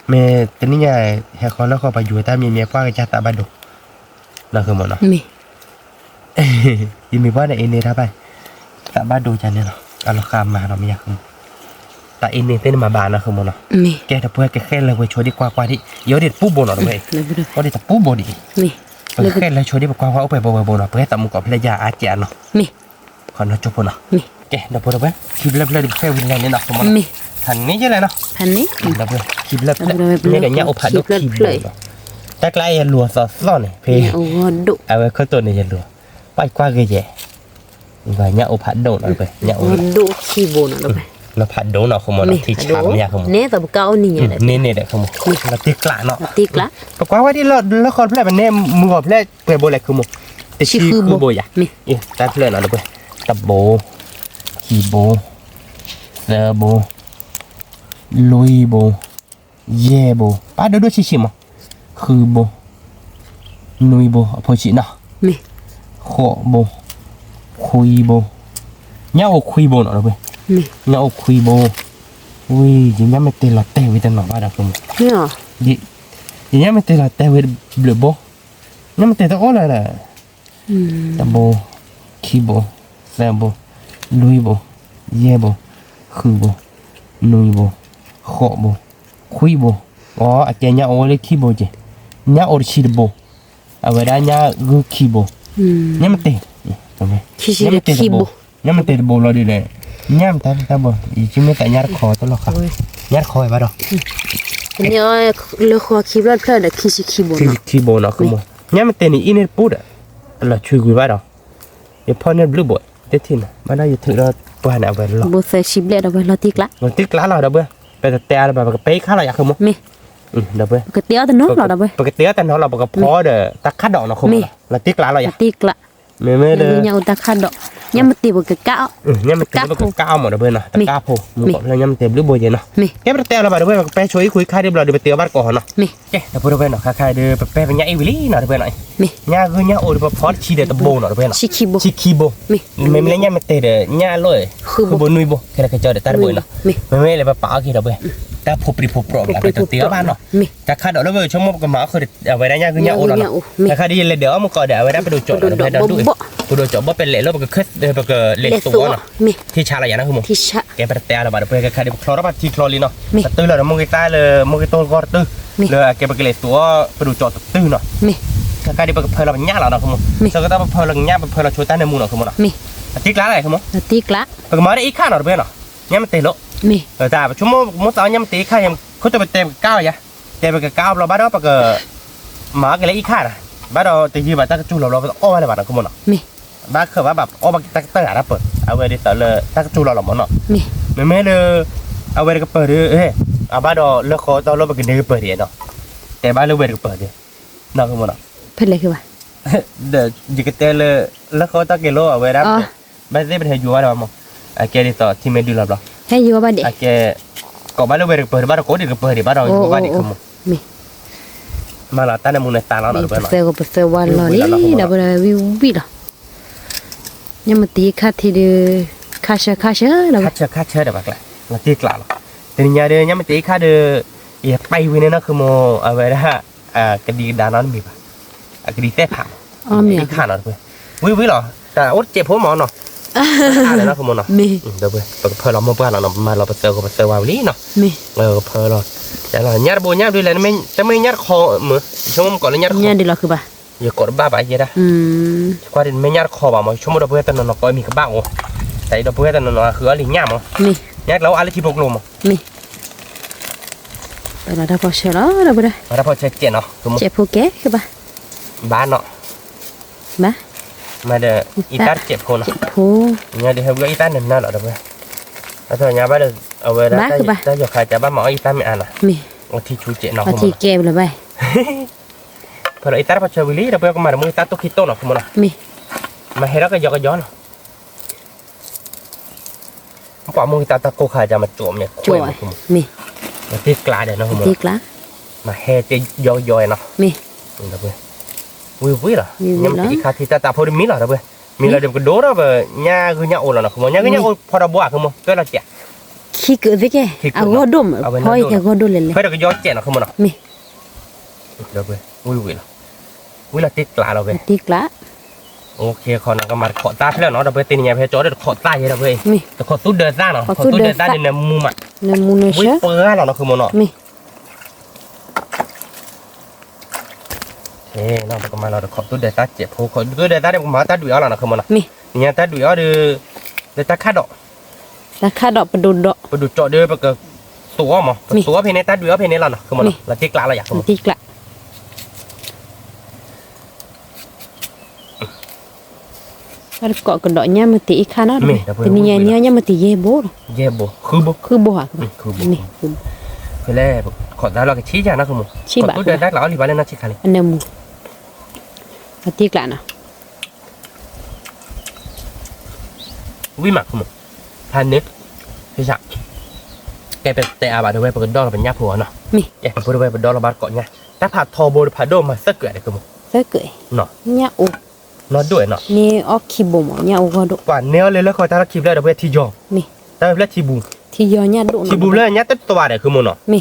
เมย์แต่นี่อยากให้คอยแล้วคอยไปอยู่แต่มีเมียกว้างจะตาบัดดูนั่นคือหมดเนาะยังมีว่าในเอ็นเนท่าไปตาบัดดูจันเนี่ยเนาะเอาราคามาเราไม่อยากแต่เอ็นเนเต้นมาบานนะคือหมดเนาะแกแต่เพื่อแกแค่เลยไปช่วยดีกว่าที่เยอะเด็ดปุ๊บบนหน่อยเลยก็เด็ดปุ๊บบนดิแค่เลยช่วยดีกว่าเอาไปบนหน่อยเพื่อตัดมุกกับภรรยาอาเจียนเนาะขอหน้าจบนะเก๋เดี๋ยวพูดไปคลิปเล็บๆดิเพื่อนวินแลนด์เนี่ยนะสมมติทันนี้ใช่เลยเนาะทันนี้เดี๋ยวพูดคลิปเล็บๆเนี่ยเดี๋ยวเนี่ยอุปถัมภ์คลิปเลยแต่กลายเป็นลัวซ้อนเนี่ยเพย์เอาไว้ข้อตัวนี้จะลัวไปกว่ากี่แย่ว่าเนี่ยอุปถัมภ์โดนเอาไปเนี่ยอุปถัมภ์ดูขี้โบนเอาไปแล้วผัดโดนเอาขโมยที่ชามเนี่ยขโมยเนี่ยแต่บุกเอานี่เนี่ยเนี่ยเด็กขโมยเราตีกละเนาะตีกละปรากฏว่าที่เราคนเพลย์มันเนี่ยมือเพลย์เปย์โบเลยขโมยแต่ชื่อคือโบยอ่ะนี่แต่เพลย์เนาะเลยตะโบคีโบเซโบลุยโบเย่โบป้าดูด้วยชิมอ่ะคือโบนุยโบพอชินะโคโบคุยโบเนี่ยโอคุยโบเนาะเลยเนี่ยโอคุยโบอุ้ยยังไม่เตะหลอดเตะไว้แต่หน่อบ้าดักผมเนี่ยยังไม่เตะหลอดเตะไว้เบลโบยังไม่เตะตัวอ้อเลยแหละตะโบคีโบเซโบลุยโบเย่โบคือโบนุยโบโคโบคุยโบอ๋ออาจารย์เนี่ยโอเลยคีโบจีเนี่ยโอชิดโบเอาไว้ได้เนี่ยกูคีโบเนี่ยมันเตะทำไมเนี่ยมันเตะโบเนี่ยมันเตะโบเราดีเลยเนี่ยมันตาโบอีจิไม่แต่ยาคอตัวหรอกครับยาคอไอ้บ้าดอกเนี่ยเลือกว่าคีบแล้วเพื่อนเด็กคีโบเนาะคีโบเนาะคือโมเนี่ยมันเตะนี่อินเนอร์ปูดอะเราช่วยกูบ้าดอกเดี๋ยวพ่อเนี่ยบลูบอยเด็ดที่น่ะมาได้ถึงเราปานเอาไปหรอกบุษชิบเล่เอาไปเราตีกละเราเด้อไปแต่แต่เราแบบไปข้าเราอยากคือมั้ยเด้อปกติแต่น้องเราเด้อปกติแต่น้องเราบอกพอเด้อตะคัดดอกเนาะคือเราตีกละเราอยากตีกละไม่เด้อเนี่ยตะคัดดอกเนี่ยมันตีบกะก้าวเนี่ยมันตีบกะก้าวหมดเด้อเนาะตะก้าวโพมึงบอกแล้วเนี่ยมันเต็มหรือบอยเนาะแกไปแต่เราแบบเด้อไปช่วยคุยค่ายเด้อเราเด้อไปเตียวบ้านก่อนเนาะแกเดี๋ยวพูดเด้อเนาะค่ายเด้อไปเป็นเนี่ยอีวิลี่เนาะเด้อเนาะเนี่ยคือเนี่ยโอ้เด้อพอดชีเด้อตะโบเนาะเด้อเนาะชิคีโบไม่เนี่ยมันเตะเด้อเนี่ยเลยคือโบนุยโบแค่เจอเด้อตาโบเนาะไม่เลยไปป่ากี่เด้อเ แต่พบปริพบโปรแบบไปเตี้ยบ้านเนาะ มี แต่ข้าดอกแล้วเว้ยชั่วโมงกับหมาคือเอาไว้ได้ยากคือเนี่ยโอ้เนาะแต่ข้าดีเลยเดี๋ยวมันก็เดี๋ยวเอาไว้ได้ไปดูโจทย์ไปดูไปดูโจทย์ว่าเป็นเหล็กแล้วมันก็ขึ้นเดี๋ยวมันก็เหล็กตัวเนาะ มี ที่ชาอะไรอย่างนั้นคือมึง ที่ชะ แกไปแต่ละบาทเพื่อข้าดีคลอร์บัตที่คลอรีเนาะตื้อเลยมึงก็ตายเลยมึงก็โตก็ตื้อเลยแกไปเหล็กตัวไปดูโจทย์ตื้อเนาะ มี ข้าดีไปเพลเราเป็นย่าเราเนาะคือมึงเราก็ต้องเพลเราย่าเพลเราช่วยตั้งในมูเนาะคือมึงเนาะ มี ที่กล้าอะไรคือมึง ตีกละ ปกติมาได้อีกข้าเนาะเพื่อนเนาะย่ามันเตะโล มี แต่ชั่วโมงมุดตอนย่ามันเตะข้ายังเขาจะไปเต็มก้าวยังเต็มไปกับก้าวเราบ้านเราปกติหมาก็เลยอีกข้านะบ้านเราตียืมบ้านตะจูเราก็อ้ออะไรบ้านเราคือมึงเนาะ มี บ้านคือว่าแบบอ้อมาตะหาเปิดเอาไว้ดิต่อเลยตะจูเราหมดเนาะ มี ไม่เลยเอาไว้ก็เปิดเอาบ้านเราเลิกเขาตอนเราไปกินเนื้อเปิดเดียเนาะแต่บ้านเราเว้ก็เปิดเดียนั่นคือมึงเนาะ เพิ่นเลยคือว่า เดี๋ยวจิกเตลแล้วเขาตะเกโลเอาไว้รับบ้านนี้เป็นเหตุว่าเรามั้งแกดิต่อที่เมดูเรา ให้อยู่ว่าบ้านเด็ก แกก็บ้านเราเว้เปิดบ้านเราโคตรก็เปิดบ้านเราบ้านเด็กคือมึง มี มาละตั้งแต่มึงในตาเราหน่อยเพื่อน เซลก็เซลวันลอนี่ดับเลยวิวบิดยังมาตีคัดทีเดียวคาเชแล้ว คัดเชื่อเดี๋ยวบักแหละเราตีกล่าวแต่เนี่ยเดี๋ยวยังไม่ตีคัดเดี๋ยวอย่าไปวินนะคือโมเอาไว้นะกระดีดานอนมีป่ะกระดีเต้ผ่า อ๋อมี ตีขาหน่อยเพื่อนวิหรอแต่โอ๊ตเจ็บหัวหมอเนาะอะไรนะคือโมเนาะ มี เดี๋ยวเพื่อนเพอเราเนาะมาเราไปเซอร์ก็ไปเซอร์วาวลี่เนาะ มี เพอเราแต่เราญาติโบญาติด้วยเลยไม่จะไม่ญาติคอมือชั่วโมงก่อนเลยญาติคอ เนี่ยดีหรอคือป่ะ อย่ากดบ้าไปเยอะนะ กว่าดินไม่ญาติคอบ่มาชั่วโมงเราเพื่อนตอนนั้นเราก็มีกระบ้างโอ้แต่เราเพื่อนตอนนั้นเราคืออะไรเงี้ยมั้ง มี ญาติเราอะไรที่พกลมมั้ง มีไปแล้วถ้าพอเชแล้วเราไปได้ มาถ้าพอเช็คเจนเนาะคือมึง เจ็บผู้แก่คือป่ะ บ้านเนาะ มา มาเด้ออีตาเจ็บคนเนาะ เจ็บผู้ เนี่ยเดี๋ยวเราอีตาเนี่ยน่าหรอเด้อเพื่อนแล้วตอนนี้บ้านเด้อเอาไว้ได้ได้ยกใครจะบ้านหมออีตาไม่อ่านอ่ะ มี วันที่ชูเจนเนาะ อาทิเก็บเลยไป พอเราอีตาพอเชวิลี่เราเพื่อนก็มาเดี๋ยวมึงอีตาตุกคิโต้เนาะคือมึงเนาะ มี มาเฮรักก็ย้อนเนาะปอมึงอีตาตะโกขาจะมาโจมเนี่ย จ่วยมี มาตีกลาเดี๋ยวเนาะคือมึง ตีกละ มาเฮจะย่อยเนาะ มี เดี๋ยวเพื่อนวิเหรอยังมีคาที่ตาพอดีมีเหรอเดี๋ยวเพื่อนมีอะไรเดี๋ยวก็โดนแล้วเพื่อนย่าคือย่าโอแล้วเนาะคือมึงย่าคือย่าโอพอเราบัวคือมึงก็เราเจ๊ ขี้เกิดสิแกเอาก็ดมพอยแกก็ดมเลย เพื่อนเราก็ย้อนเจ๊เนาะคือมึงเนาะ มี เดี๋ยวเพื่อนวิเหรอวิเราติดกลาเราเพื่อน ตีกละ โอเคขอนังก็มาขอตาเพื่อนเนาะเดี๋ยวเพื่อนตีนี่ยเพื่อนโจ้เดี๋ยวขอตาเยอะเดี๋ยวเพื่อน มี แต่ขอตู้เดินซ่าเนาะขอตู้เดินซ่าในมุมอ่ะ น้ำมูนเช วิเปิดเราเนาะคือมึงเนาะ มี เฮ้น้องก็มาเราเดี๋ยวขอตู้เดินซ่าเจ็บขอตู้เดินซ่าเดี๋ยวมาตาดุยเอาเราเนาะคือมึงเนาะ มี เนี่ยตาดุยเอาเดี๋ยวตาคาดอก ราคาดอกประดุดดอก ไปดูเจาะเดือไปกับตัวมั้งตัวเพนเนต้าดูเพนเนเราเนาะคือมันเราที่กลางเราอยาก ตีกละแล้วเกาะกระดอกเนี่ยมันตีอีกข้าเนาะแต่นี่เนี่ยมันตีเย่โบ เย่บ่คือบ่ คือโบอ่ะ คือบ่ นี่คือ คือแรกขอได้เราก็ชี้อย่างนะคือมึงตัวเดินได้เราหรือว่าเล่นนักชี้ขาเลย อันเดิมตีกละนะ วิ่งหมักคือมึงทานเนื้อพี่จักแกเป็นแต่อาบะด้วยเป็นดอกเราเป็นยาผัวเนาะ มี แกเป็นด้วยเป็นดอกเราบาดเกาะเนี่ยถ้าผัดทอโบผัดโดมาสักเกิดอะไรคือมึง เซ่เกย เนาะ เนี่ยโอ้ นอนด้วยเนาะ นี่ออกขี้บ่มเนี่ยโอ้ก็ดุ กว่าเนื้อเลยแล้วคอยตาคลิปแล้วเดี๋ยวไปที่ยอ มี ตาไปที่บู ที่ยอเนี่ยดุ ที่บูเลยเนี่ยตัวตัวอะไรคือมึงเนาะ มี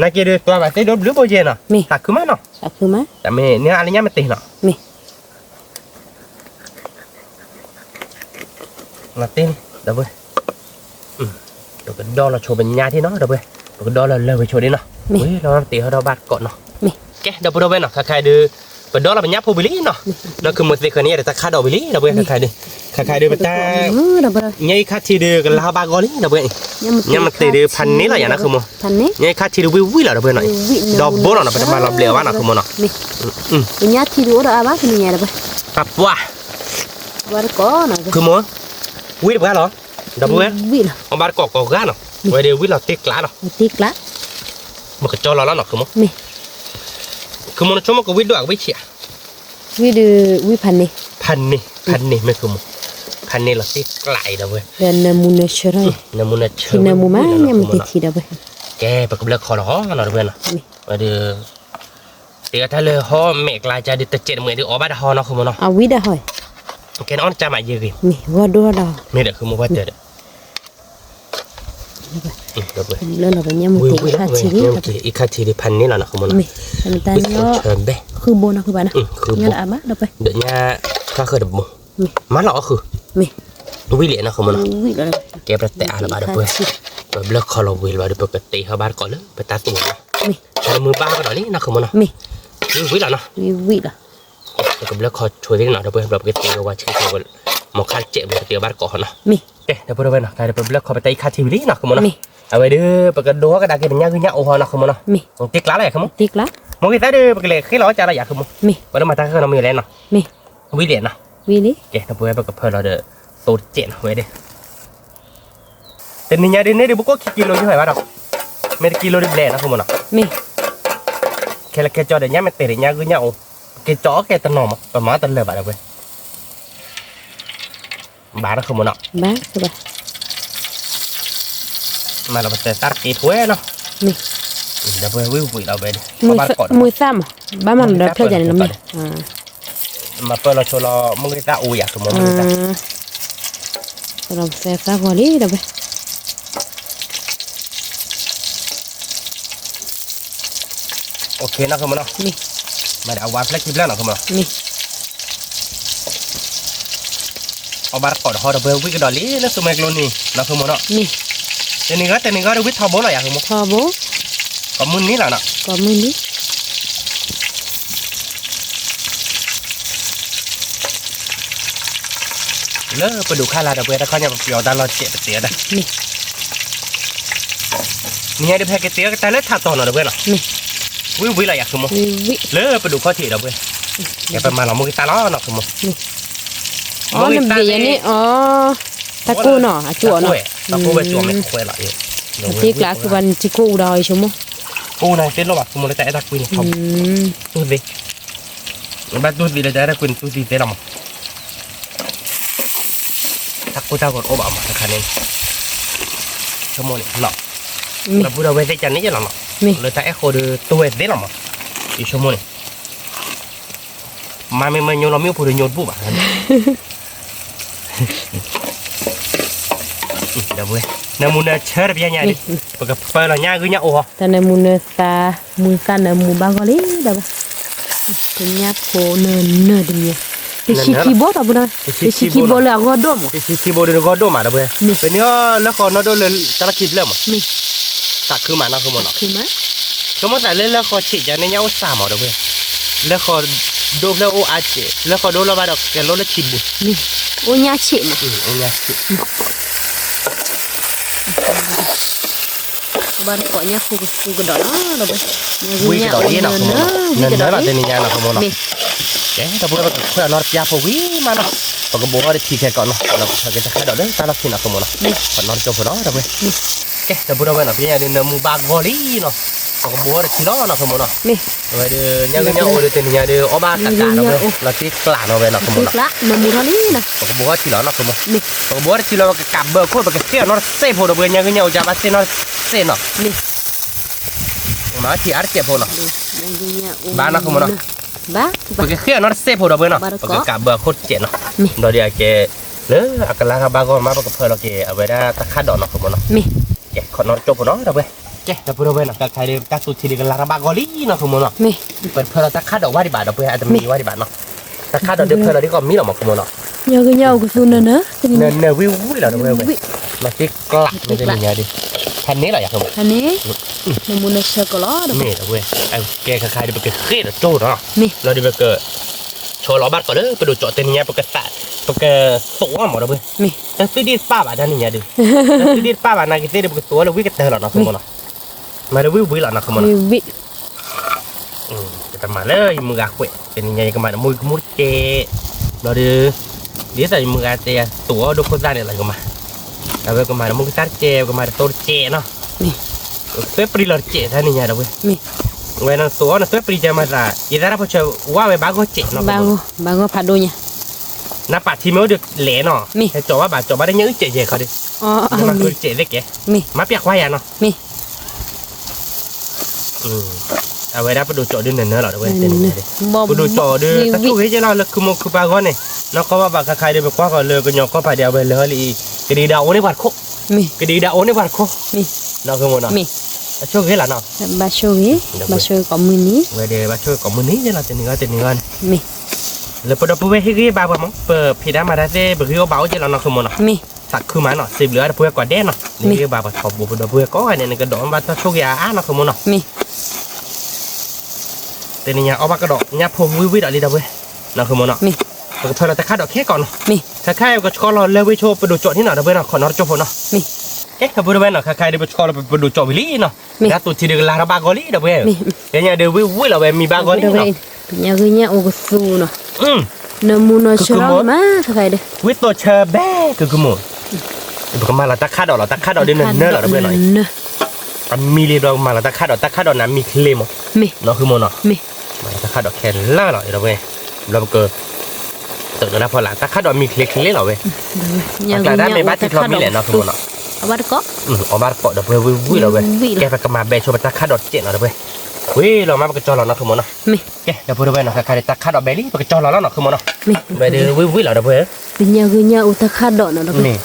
นักเกเรตัวแบบเต้ดหรือโบเจเนาะตักคือมั้งเนาะ สักคือมั้ย แต่ไม่เนี่ยอะไรเงี้ยมันตีเนาะ มี มาตีนเดี๋ยวเว้ยเดี๋ยวก็ดอเราโชว์เป็นญาที่เนาะเดี๋ยวเว้ยเดี๋ยวก็ดอเราเลยไปโชว์ดิเนาะเฮ้ยเราตีเขาเราบาดเกาะเนาะ มี แกเดี๋ยวเราไปเนาะใครๆดูเป็นดอเราเป็นญาผู้บิลี่เนาะนั่นคือมือตีคนนี้เดี๋ยวจะฆ่าดอกบิลี่เดี๋ยวเว้ยใครๆดูใครๆดูเป็นตา ดับเบิ้ล เนี่ยค่าที่ดูกันลาบากอลี่เดี๋ยวเว้ยเนี่ยมันตีดูพันนี้แหละอย่างนั้นคือมั้ง พันนี้ เนี่ยค่าที่ดูวิวเหรอเดี๋ยวเว้ยหน่อยดอกโบเนาะเป็นมาเราเบลว่าเนาะคือมั้งเนาะ มีเนี่ยที่ดูเราบ้าคือเนี่ยดับเบิ้ล ปั๊บว้า ว่าก็นะ คือมั้งวิวเหรอเดี๋ยวเว้ย วิ่ง เอาบาดเกาะกันเนาะไว้เดี๋ยววิวเราตีกล้าเนาะ ตีกละ มันก็จอเราแล้วเนาะคือมั้ง มี คือมันชั่วโมงก็วิดด้วยวิเชีย วิ่งดูวิ่งพันนี้ พันนี่ไม่คือมึงพันนี่เราตีไกลเด้อเว้ย เดินน้ำมูนเชอร์ น้ำมันเชื่อ ที่น้ำมูมาเนี่ยมันติดที่ดับเบิ้ล แกไปกับเลือกคอหรอเนาะเว้ยเนาะไว้เดี๋ยวเดี๋ยวถ้าเลยห่อเมฆลายจะดิตเจ็ดเหมือนที่ออกบ้านห่อเนาะคือมึงเนาะ เอาวิ่งได้หอย แกนอนจะมาเยอะกิน มีว่าดูเรา ไม่เด็กคือมึงว่าเจอเด้อ Được rồi. Lên là phải nhâm một tí khá chí Ít khá chí thì phần này là nó không muốn. Mình ta nhớ khư bô nó khư bà nè. Nhớ đã bác được vậy. Đợi nha khá khơi được mù. Má lọ khư. Quý lệ nó không muốn. Quý lệ. Kẹp ra tệ là bà được rồi. Rồi blog khó là quý là được bật tệ hơi bà có lớn. Bà ta tủ nó. Rồi mưa ba cái đó lý nó không muốn nó. Quý là nó. Quý là. Cái blog khó chui đến nó được rồi. Rồi cái tệ qua chơi rồi. Một khá chệ một tệ bà có nó. Ok, được rồi nó. Cái blog khó bà tệ khá chí lý nó không muốn nó. À vậy đưa bà cái đồ cái đá kia nhá cứ nhá ô nó không muốn nó. Tiếc lá này không muốn. Tiếc lá. Một cái đưa bà cái lệ khí ló cha là dạ không muốn. Bà đó mà ta khơi nó mì lên nó. Quý lệ nó. Quý lý. Ok, nó bữa bà cái phơi nó được tốt chẹn vậy đi. Tên nhà đi nè đi bố có kilo chứ phải bắt đâu. Mấy kilo đi lẻ nó không muốn nào. Cái là cái cho để nhá mấy tệ để nhá cứ nhậu. Cái chó cái tân nòng mà má tân lừa bạn đâu vậy. Bà nó không muốn nào. Bá các bạn. Mà nó sẽ tắt cái thuế nó. Đã vừa vui đâu vậy đi. Mùi xăm à? Bá mà nó theo dõi lắm nè. Mà bây giờ cho nó mua cái ta ui à không muốn mua cái ta. Rồi sẽ ra vào đi đâu vậy. Ok nó không muốn nào. Mà đã qua flexible nó không muốn nào. Ở bà có họ đã vừa cái đó lý nó sumai luôn nè nó không muốn nào. Tên này gót biết thao bố là không muốn. Thao bố. Có muốn ní là nào. Có muốn ní. Lỡ phải đủ khai là được bây giờ coi nhà biểu ta lo chuyện tía đây. Nghe được hai cái tía cái tay lết thao tòn là được nào. Quý là không muốn. Lỡ phải đủ khó thị được bây. Để phải mà nó mua cái ta nó không muốn. Nó làm gì vậy nè? Ta cô nọ, chùa nọ. Ta cô về chùa mình khỏe lại. Tiếc lá của bạn chỉ cô đòi chứ không? Cô này tên nó bảo không muốn lấy tay ta quên không. Tôi gì? Bạn tôi gì lấy tay ta quên tôi gì thế nào mà. Cô ta còn ô bảo mà khả nên cho môn nọ là bữa đầu về chân này chứ là nọ người ta echo được tôi thế nào mà đi cho môn này mà mình nhon nó miêu phụ được nhon bù bà đâu vậy nè muốn chơi được nhà đi bởi vì là nhà cứ nhà ô ta nè muốn sa nè muốn bao gói đâu cái nhà phố nè đi nhỉ cái keyboard à bữa nay cái keyboard là gói đom cái keyboard là gói đom mà đâu vậy bên nó còn nó đôi lên ta là kịp lắm mà ta cứ mà nó không muốn nó cứ mà có một cái là khó chỉ cho nên nhau xả mà đâu vậy là khó đôi là ô ác chế là khó đôi là bắt đầu cái lỗ là chìm bụi ô nhà chị mà ô nhà chị bạn có nhà khu cái đó đâu vậy nhà cái đó đi nào không muốn nên nói là tên nhà nào không muốn nó cái ta bữa nó nó chia phô ví mà nó còn cái bố nó thì cái con nó cái cái đó đấy ta là khi nào không muốn nó còn nó cho nó đâu vậy cái ta bữa nó bây giờ đi mua bạc vô lý nó còn cái bố thì nó không muốn nó rồi nhà cái nhau rồi tên nhà đi ở ba tất cả nó là cái lạ nó về nó không muốn nó mua nó đi nè còn cái bố thì nó không muốn còn bố thì nó cái cặp bờ khôi và cái xe nó xe phô được nhà cái nhau cha ba xe nó xe nó nó chỉ ăn chẹp phô nó ba nó không muốn nó ba cái kia nó xếp hồi đầu bên nó cái cả bờ khốt chẹn nó rồi đi cái lỡ cái lá ba con má cái phơi nó cái ở bên đó ta khát đỏ nó không có nó cái con nó chụp nó đâu bên cái đâu bên đâu bên cái khai đi ta tụt thì cái lá ba con lý nó không có nó bên phơi nó ta khát đỏ quá đi bạn đâu bên ai ta mì quá đi bạn nó ta khát đỏ đi phơi nó đi còn mì nó mà không có nó nhớ cái nhau cái xuân nữa nên view vui là đâu bên nó cái lạ như thế này đi thành này là gì không thành này nó muốn nó sơ cỏ đó mì đâu bên cái khai đi cái khế nó trâu đó rồi đi cái cho nó bắt có đấy, cái đồ chọn tên nhà cái tạ, cái tổ mà đâu bây, tôi đi spa bạn anh nhà đi, tôi đi spa bạn này cái tên cái tổ là quý cái tên là nó không có nó, mà nó quý là nó không có nó, cái tầm mà lấy mưa gà quậy, tên nhà cái mà nó mùi mút chè, nó đi tại mưa gà chè, tổ đâu có ra này là cái mà, cái cái mà nó mùi cái chè, cái mà nó tổ chè nó, tôi phải là chè thế này nhà đâu bây. Vậy nó số nó tuyết bì cho mà là ý ra phải chờ qua về bao gói chè nó bao gói phạt đôi nha nắp bát thì mới được lẻ nó thế cho bà đã nhớ chè gì khỏi đi mà cứ chè đấy kìa má bẹt khoai à nó à vậy đó bắt đầu chọn đi nữa là được vậy bắt đầu chọn đi tất cả cái nó là cứ một bao gói này nó có bà khai đi qua còn lừa cái nhỏ có phải đeo về lừa thì cái đi đầu đấy quạt khô mi cái đi đã ổn đấy bạn không mi nó không muốn nó mi cho cái là nó ba show có mười ní về để bà chơi có một ní chứ là tiền người miเลยพอเราไปให้กี่บาทมั้งเปิดพี่ได้มาได้แต่เบอร์เขาเบาจะเราเนาะคือมันเนาะ mi สักคือมันเนาะสิบเหลือเพื่อกว่าแดนเนาะนี่คือบาทขอบบุบเพื่อก็เนี่ยกระดอนบาทโชคยาอ่ะเนาะคือมันเนาะ mi แต่เนี่ยเอาบากระดอกเนี่ยพงวิวิดอะไรได้เว้ยเนาะคือมันเนาะ mi ก็เธอเราจะคาดดอกแค่ก่อน mi ถ้าใครก็ชอบเราเลยไปโชว์ไปดูโจทย์ที่หน่อยได้เว้ยเนาะขอนอจบเนาะ mi เอ๊ะถ้าพูดได้เว้ยเนาะใครได้ไปชอบเราไปดูโจทย์วิลี่เนาะแล้วตัวที่เดือดลาบากอลี่ได้เว้ยเดี๋ยวเนี่ยเดี๋ยววิเราเว้ยมีบากอลี่เนาะ nhà cái nhà ô su nó อืม nó cho nó má thay đây วิตัวเชอร์แบ้คือหมูบอกมาเราตะคาดดอกเราตะคาดดอกเดินเนื้อเราได้เว้ยหน่อยมีเรียดอกมาเราตะคาดดอกน้ำมีเคลม mi เนาะคือหมูเนาะ mi มาตะคาดดอกแค่ล่าเราเราเว้ยเราเกิดตื่นแล้วพอหลังตะคาดดอกมีเคลเราเว้ย nhà แต่ cái ด้าน nhà ใน ô บ้าน ta ที่เรา khát มีแหละ đỏ เนาะคือหมูเนาะ bắt có เอาบ้านเปาะดอกเว้ยวิเราเว้ยแกไปกับมาแบชว์ตะคาดดอกเจ็ดเราเว้ยวิเรามาปกจอเราเนาะคือหมูเนาะ mi แกเดี๋ยวพูดเว้ยเนาะใครตะคาดดอกเบลลี่ปกจอเราแล้วเนาะคือหมูเนาะ mi ไปเดี๋ยววิเราเว้ย nhà cái nhà ô ta khát đỏ nó đó นี่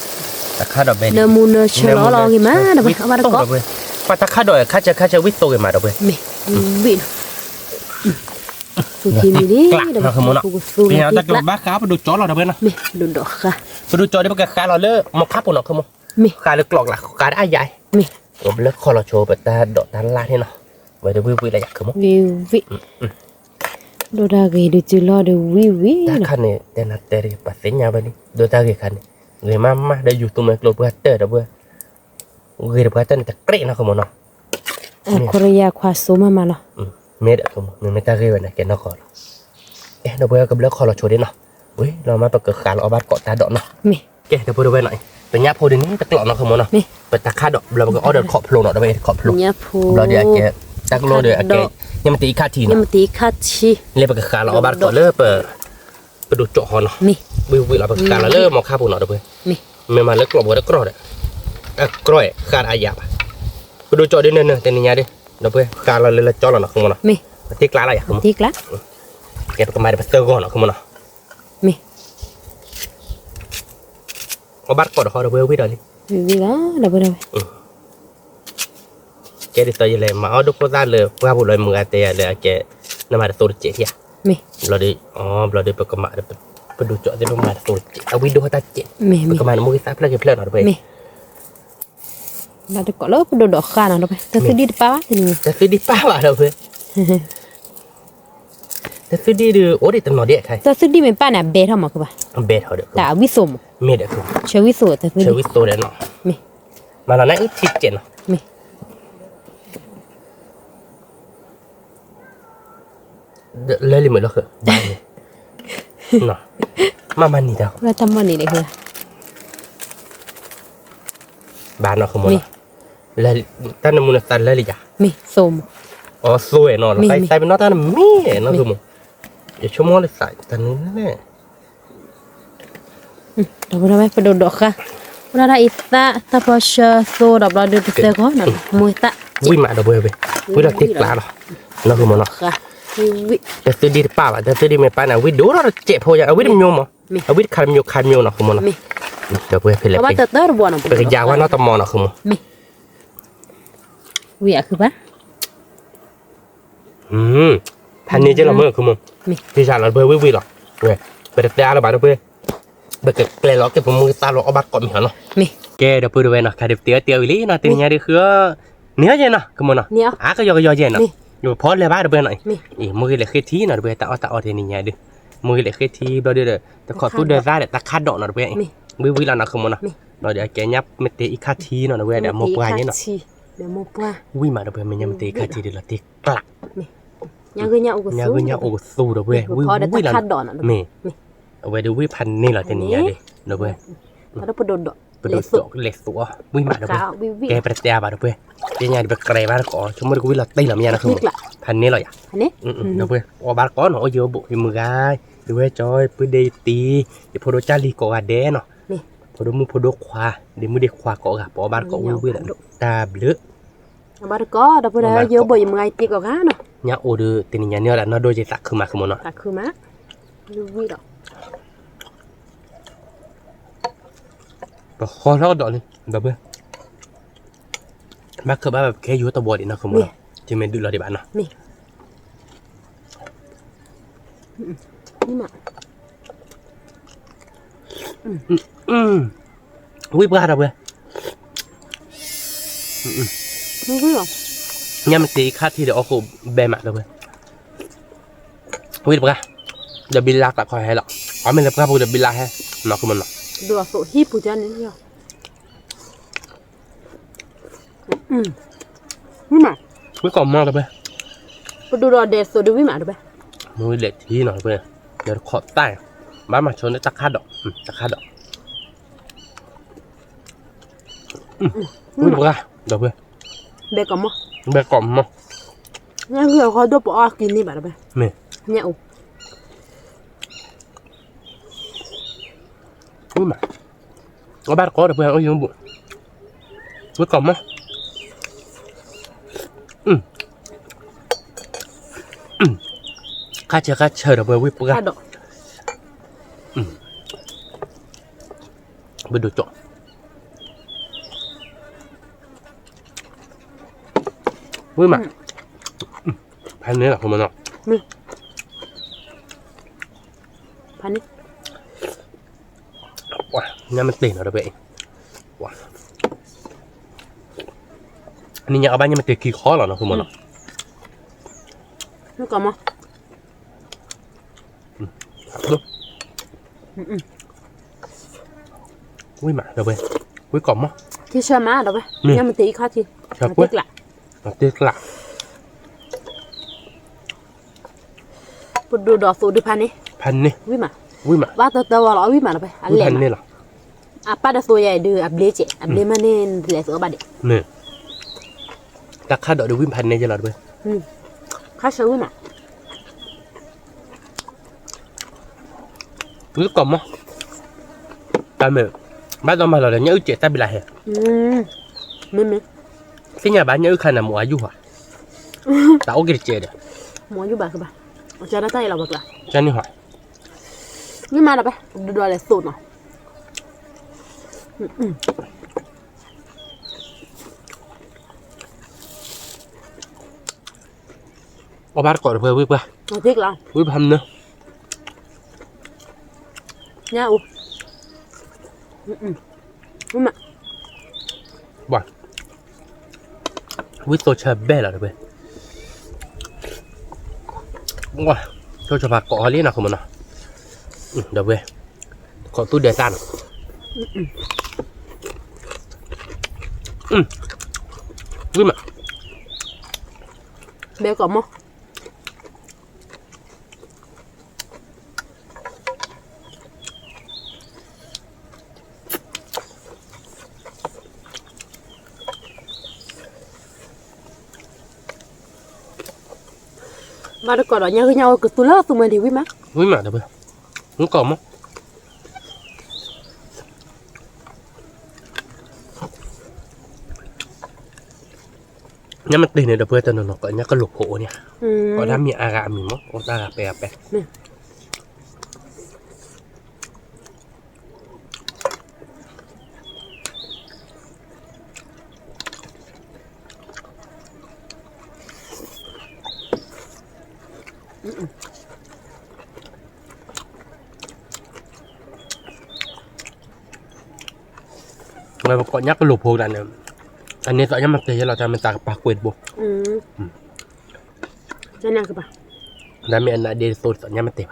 ตะคาดดอกเบลลี่ nó cho nó lo gì má đó bắt có ปะตะคาดดอกข้าจะวิโตกันมาดอกเว้ย mi vị tụi chị mi đi กลักเนาะคือหมูเนาะพี่เอาตะกบ้าขาไปดูจอเราเว้ยเนาะ mi đồ đỏ kha ไปดูจอได้ปกขาเราเลิกมองภาพปุ่นเนาะคือหมู mi ขาเลิกกลอกหลักขาได้ใหญ่ mi ผมเลิกคอเราโชว์แบบตาดอกตาลาดให้เนาะไว้เดี๋ยววิอะไรอยากคือหมู vị đồ đa cái đồ chỉ lo đồ vị ตาคันเนี่ยแต่นัดแต่เรียบปัสเสียงาไปนี่โดยตาเกี่ยคันเนี่ยเงยมาได้อยู่ตรงนั้นโลเพื่อเตอร์ดับเบิ้ลเงยเพื่อเตอร์แต่เกรนะคือหมูเนาะ Korea qua số mà lo เมดอะคือหมูหนึ่งในตาเกยวันไหนแกนอกก่อนเอ๊ะดับเบิ้ลกับเลิกคอเราโชว์ได้เนาะเว้ยเรามาประกอบขาเราเอาบ้านเกาะตาดอกเนาะ mi แกดับเบิ้ลหน่อยเป็นยาโพดินี้ตะกลอกเนาะคือหมูเนาะ mi เป็นตาคาดอกเราก็เอาเดินขอบโผล่เนาะดับเบิ้ลขอบโผล่ nhà phù เราเดี๋ยวแกตักโลเดี๋ยวแกยังมันตีคาที nhưng เนาะ mà tí khát chi เรียกประกอบขาเราเอาบ้านเกาะเลิกไปดูเจาะหอเนาะ mi วิเราประกอบขาเราเลิกมองข้าปุ่นเนาะดับเบิ้ล mi ไม่มาเลิกกรอบก็กรอบเลยกร้อยขาดอายาไปดูจอดิเนอแต่นี่ยดิเดี๋ยวเพื่อการเราเลยจอเราหนักขึ้นมาเนาะ mi ที่กลางอะไรอย่าง tí lá แกก็มาได้ไปเตอร์ก่อนหนักขึ้นมาเนาะ mi เอาบัตรกดเขาเดี๋ยวเพื่อวิ่งเลย vì đó là bây giờ แกดิเตอร์ยังไงมาเอาดูโคตรเลยว่าบุเลยมือแต่เลยแกน้ำมันตัวเจี๊ย mi เราดิเราดิไปก็มาไปดูจอที่น้ำมันตัวเจี๊ยเอาวิดีโอตัดเจี๊ย mi ไป mi ก็มามือซับแล้วก็เพลินหน่อยไป mi là được có lớp đồ đỏ kha nào đâu ta sẽ đi pa thì mình แต่ซื้อดีป้าวะเราเพื่อแต่ซื้อดีดูโอ้ดิตั้งหน่อยเดียใคร ta sẽ đi mình pa này bé thôi mà các bạn เบสเขาเดี๋ยว ta biết sổ เมดเดี๋ยวคือ chơi biết sổ ta sẽ เช đi วิสโตเดนเนาะ mi มาแล้วนะอึดทิศเจนเนาะ mi เลยเหมือนเราคือบ้านนี่เนาะมามันนี่เด้อ là tâm mình này kìa บ้านเนาะคือมันเลยท่านมุนตันเลยจ้ะ mi sổ อ๋อสวยเนาะใส่เป็นนอท่านมีเนาะคือมันอย่าชั่วโมงเลยใส่ตอนนี้แน่ đâu có đâu phải đồ đỏ kha ra đây ta ta bao giờ sổ đọc là được sẽ có nào mùi ta วิ่งมาเด้อเว้ยวิ่งเราติดกลางเนาะเนาะคือมันเนาะ kha vị แต่ซื้อดีป้าวะแต่ซื้อดีไม่ป้านะวิ่งดูเราเจ็บพออย่างเอาวิ่งมันโยมเอาวิ่งคาร์มิโอเนาะคือมันเนาะ mi เดี๋ยวเว้ยเพลิน các bạn tớ buồn không เป็นยาว่าเนาะตะมอเนาะคือมัน mi vị à cứ bác พันนี้จะละเมอคือมัน mi ที่ชาเราเว้ยวิ่งหรอเว้ยไปแต่ยาเราบ้านเว้ยไปเกิดเกลียดเราเก็บมือตาเราเอาบัตรก่อนมีเหรอเนาะ mi แกเดี๋ยวพูดด้วยเนาะค่ะเดี๋ยวเตี้ยวอีลี่เนาะตีนี้ดิคือเนื้อเย็นเนาะคือมันเนาะ nhớ ก็ยอเย็นเนาะอยู่พอเลยบ้านเดี๋ยวหน่อย mi อีมือเลยเคทีเนาะเดี๋ยวตาเอาเทนี่ไงดิมือเลยเคทีเราเดี๋ยวแต่ขอตู้เดินได้เดี๋ยวตาคาดดอกเนาะเว้ยวิ่งแล้วเนาะคือมันเนาะเราเดี๋ยวแกยับเมตอีคาทีเนาะเว้ยเดี๋ยวมปลายเนี่ยเนาะ để mua qua วิ่งมาเดี๋ยวเว้ยมันยังเมตอีคาทีเดี๋ยวเราตีกลัก nhà người nhậu của ยาวิ่งยาโอ้สู้เดี๋ยวเว้ยวิ่ง có để วิ่ง ta แล้ว khát đỏ nữa เมย์เอาไว้ดูวิ่งพันนี่แหละตีนี่ไงดิเดี๋ยวเว้ย ta đã đồ đỏ ไปดูจอกเล็กตัววิ่งมาเดี๋ยวเว้ย cao vị vị แกประเดี๋ยวบ้านเว้ยเดี๋ยวเนี่ยไปไกลบ้านก่อนชั่วโมงกูวิ่งละตีละเมียนะคือ biết lại พันนี้เลยอ่ะ anh ấy เดี๋ยวเว้ยออกบ้านก่อนเนาะเยอะบุยมือไงเดี๋ยวเว้ยจอยปืนเดตีเดี๋ยวพอโดนจ้าลีก่อแดนเนาะพอโดนมือพอโดนควาเดี๋ยวมือเด็กควาก่อกับออกบ้านก่อวิ่งละตาเบลอ bà đã có đâu phải là giờ bởi ngày tiệc ở gá nữa เนี่ยโอ้ดูตีนี่เนี่ยละเนาะโดยจะสักคือมาคือมันเนาะ ta khử má vị đó พอแล้วดอกนี่เดี๋ยวเว้ย บ้าคือบ้าแบบแค่ยูตัวบอดีนะคุณหมอจะไม่ดูเราดีบ้านเนาะ นี่นี่มาวิบกาเราเว้ย ไม่รู้หรอ เนี่ยมันตีค่าที่เดี๋ยวเอาคูแบมะเราเว้ยวิบกาเดี๋ยวบินลากละคอยให้หรอกอ๋อไม่เล็บกาพูดเดี๋ยวบินลากให้เนาะคุณมันเนาะ ดูอ่ะโซ่ฮีปูจานนี่เหรอวิมา วิกล่อมมากเลยเว้ย ไปดูรอเดสโซดูวิมาดูไป มือเล็กที่หน่อยเว้ยเดี๋ยวขอใต้บ้านมาชนได้ตะคาดดอกตะคาดดอกวิบกาเดี๋ยวเว้ย เบกอมมั้ง แบกล่อมมั้ง เนี่ยคือเขาดูปอกินนี่แบบดูไป นี่ เนี่ยโอ้ วิมาเอาบ้านก็เดี๋ยวเว้ยเอาอยู่บุวิกล่อมมั้งข้าเจอเดี๋ยวเว้ยวิบกา ข้าดอก ไปดูจบวิมาพันนี้แหละคุณมันเนาะ พันนี้ ว้าเนี่ยมันตีนเราไปเองว้าอันนี้ยังเอาบ้านยังมันตีขี้คอหรอเนาะคุณมันเนาะ นี่ก่อนมั้ง วิมาเดี๋ยวไปวิกล่อมมั้ง ที่เชื่อมาดูไปเนี่ยมันตีข้าทีติ๊กละ ตีกละ ไปดูดอกสูดูพันนี้ พันนี่ วิมา วิมา ว่าตัวเราวิมาดูไปอัน วิ เล่ พัน ม นี่หรอ อ่ะป้าดสูใหญ่ดูอับเลเจอับเลมันเนี่ยเหลือสูบาดเด็ นี่ตะคาดดอกดูวิพันนี่จะหรอด้วย ข้าเชื่อวิมา วิกล่อมมั้งตามเมื่อบ้านเรามาเราเนี่ยอึเจ็ดตาบิลาเหรอ ไม่ ที่เนี่ยบ้านเนี่ยอึขนาดหมูอายุอ่ะแต่โอเคเจ็ด หมออยู่บ้านคือบ้านจะได้ใจเราบ้างละ ใช่นี่หรอ วิมาดูไปดูอะไรสูตรเนาะ เอาบ้านก่อนเพื่อวิบกา เอาติ๊กละ วิพันเนาะ เนี่ยอู้วิมา ว้าวิโซชาเบ้หรอด้วยว้าโซชาปากเกาะเรียนะคุณมันเนาะเดี๋ยวเว้ยขอตู้เดือดซ่านวิมา เบลก่อนมั้งมาดูก่อนเนี่ยคือnhau cứ tu lơ tu mày đi với má วิมาเดี๋ยวเว้ยมึงกล่อมมั้งเนี่ยมันตีเนี่ยเดี๋ยวเพื่อนจะนอนก่อนเนี่ยก็หลบโผล่เนี่ยก็ถ้ามีอากาศมีมั้งก็ตากาแปะแปะเราก็เนี่ยก็หลบโผล่กันเนี่ยอันนี้ตอนนี้มันตีเราจะมันตากปากเวทบุ จะนั่งคือปะ แล้วมีอันนั้นเดนโซนตอนนี้มันตี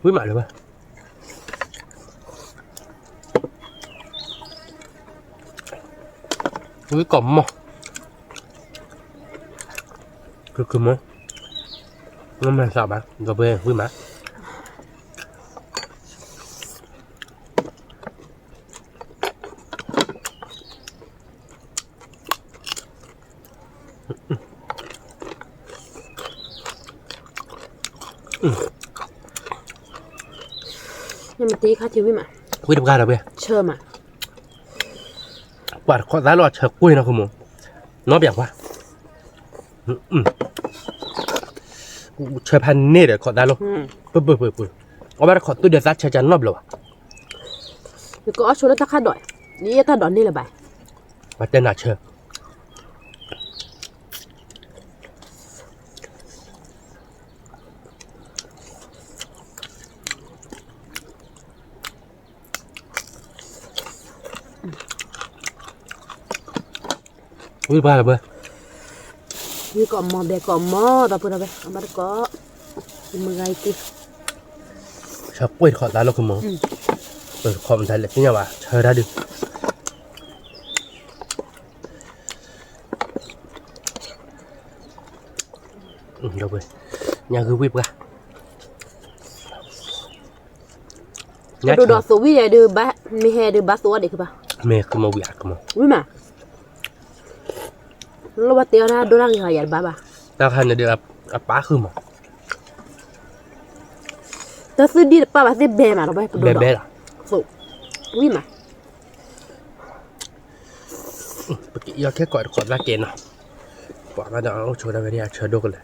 วิมาเลยปะวิกล่อมมั้งคือมั้งงั้นมันสาบอ่ะเราไปวิมายังมันตีข้าทีวิมา วิธีการเราไป เชื่อมา กวาดข้อร้ายรอดเชือกกุ้ยนะคุณหมูน้องแบบว่าเชือกพันนี่เดี๋ยวขอได้ลงปุ๊บเอาไปขอตู้เดือดซัดเชือกจันนอบเลยวะ ก็เอาชุดแล้วตะข้าดอยนี่ตะดอนนี่แหละใบ มาเต้นหนาเชื่อวิ่งไปเลยเบ้อ นี่ก็มอเบก็มอตาพูดอะไรเอามาก็มือไงติ ชอบป่วยขอดร้านเราคือมองเปิดคอมไทยเลยที่เนี่ยว่ะเชิญได้ดิเดี๋ยวไปยังคือวิบกะ ดูดอสวีดูบ้ามีแฮดูบ้าสวัสดีคือป่ะ เมย์คือมาวิอาคือมา วิมาเราว่าเตียวนะดูร่างยังไงยันบ้าบ้า แล้วคันเดียวป้าคือมา แต่ซื้อดีป้าบ้าซื้อเบมาเราไปดูดอ เบ๊ะล่ะ สุวิมา เมื่อกี้ยอดแค่กอดลากเกณฑ์เนาะปล่อยมาเดี๋ยวเอาโชว์ได้ไปเนี่ยเชิญดูกันเลย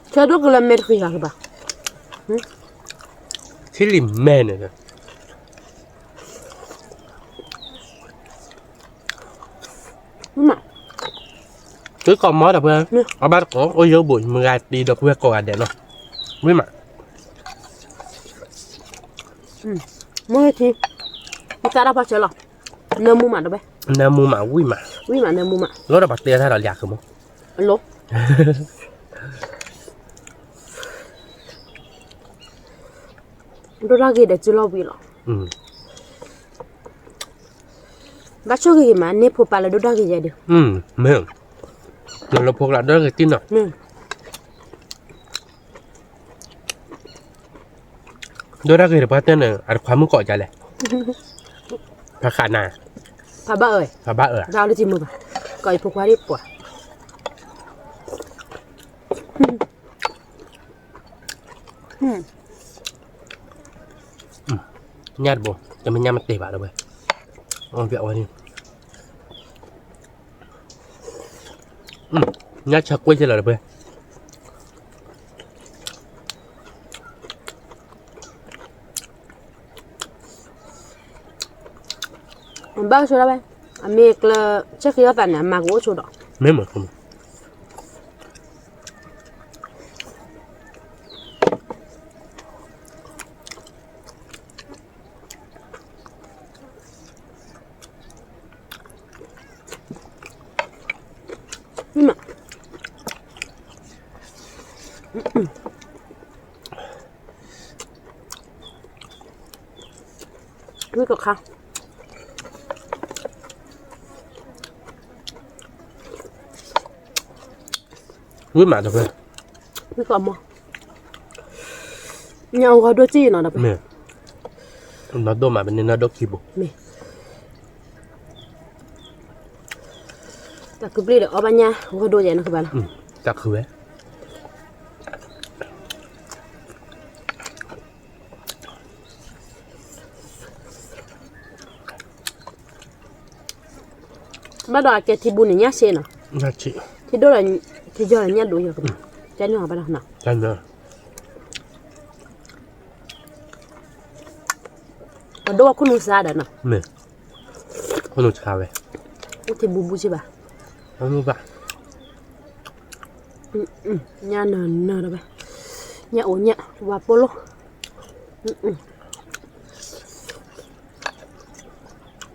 เชื่อดูกันเลยเมทคุยกันคือป่ะ ที่ริมแม่เนี่ย วิมา cứ còn món đập ra ở ba có ôi vô bụi mà gai đi đập ra còn đẹp nó với mà มึงทีมีการรับผิดชอบเนื้อมูมาดูไป nam mua mà quý mà วิมาเนื้อมูมา nó là bạc tia thay là giặc không ลบดูร่างกี่เด็กจุลวิลล์ ừ บ้าช่วยกี่มันเนี่ยพอไปแล้วดูร่างกี่ใจเดียว ừ mẹ rồi là phục là đó cái tin nào เนี่ย đó là cái bát tên này ăn khoai muối cỏ chạy này phá khả nà พาบ้าเอ้ย phá bát ở เราเลยจิ้มมือป่ะก่อยพวกว่ารีบป่ะ nhát bộ cho mình nhắm mắt tê vào đâu vậy ông vẹo đi nhát chặt quay chơi là được vậy บ้าช่วยได้ไหมอเมริกาเช็คยอดแต่เนี่ยมากกว่าช่วยดอก mấy mà không นี่มานี่ก็ค่ะ quý mà được vậy นี่ก็มอเงาเขาด้วยจี้เนาะนะ mẹ nó đô mà bên này nó đô kì bộ มีแต่คือปลีเดี๋ยวเอาไปเนี่ยเขาดูใหญ่นะคือบ้าน chắc khử ấy บ้านเราแกที่บุญเนี่ยเช่นเนาะ nha chị ที่ดูอะไรที่เจออะไรเนี่ยดูอยู่กับมันจะเนี่ยเอาไปแล้วเนาะ chân rồi แต่ดูว่าคุณอุตส่าห์เด้อเนาะ mẹ con nó chào vậy ที่บุญบุญใช่ป่ะ không mua bạn เนี่ยเนินเอาไปเนี่ยโอ้เนี่ยว่าโปโล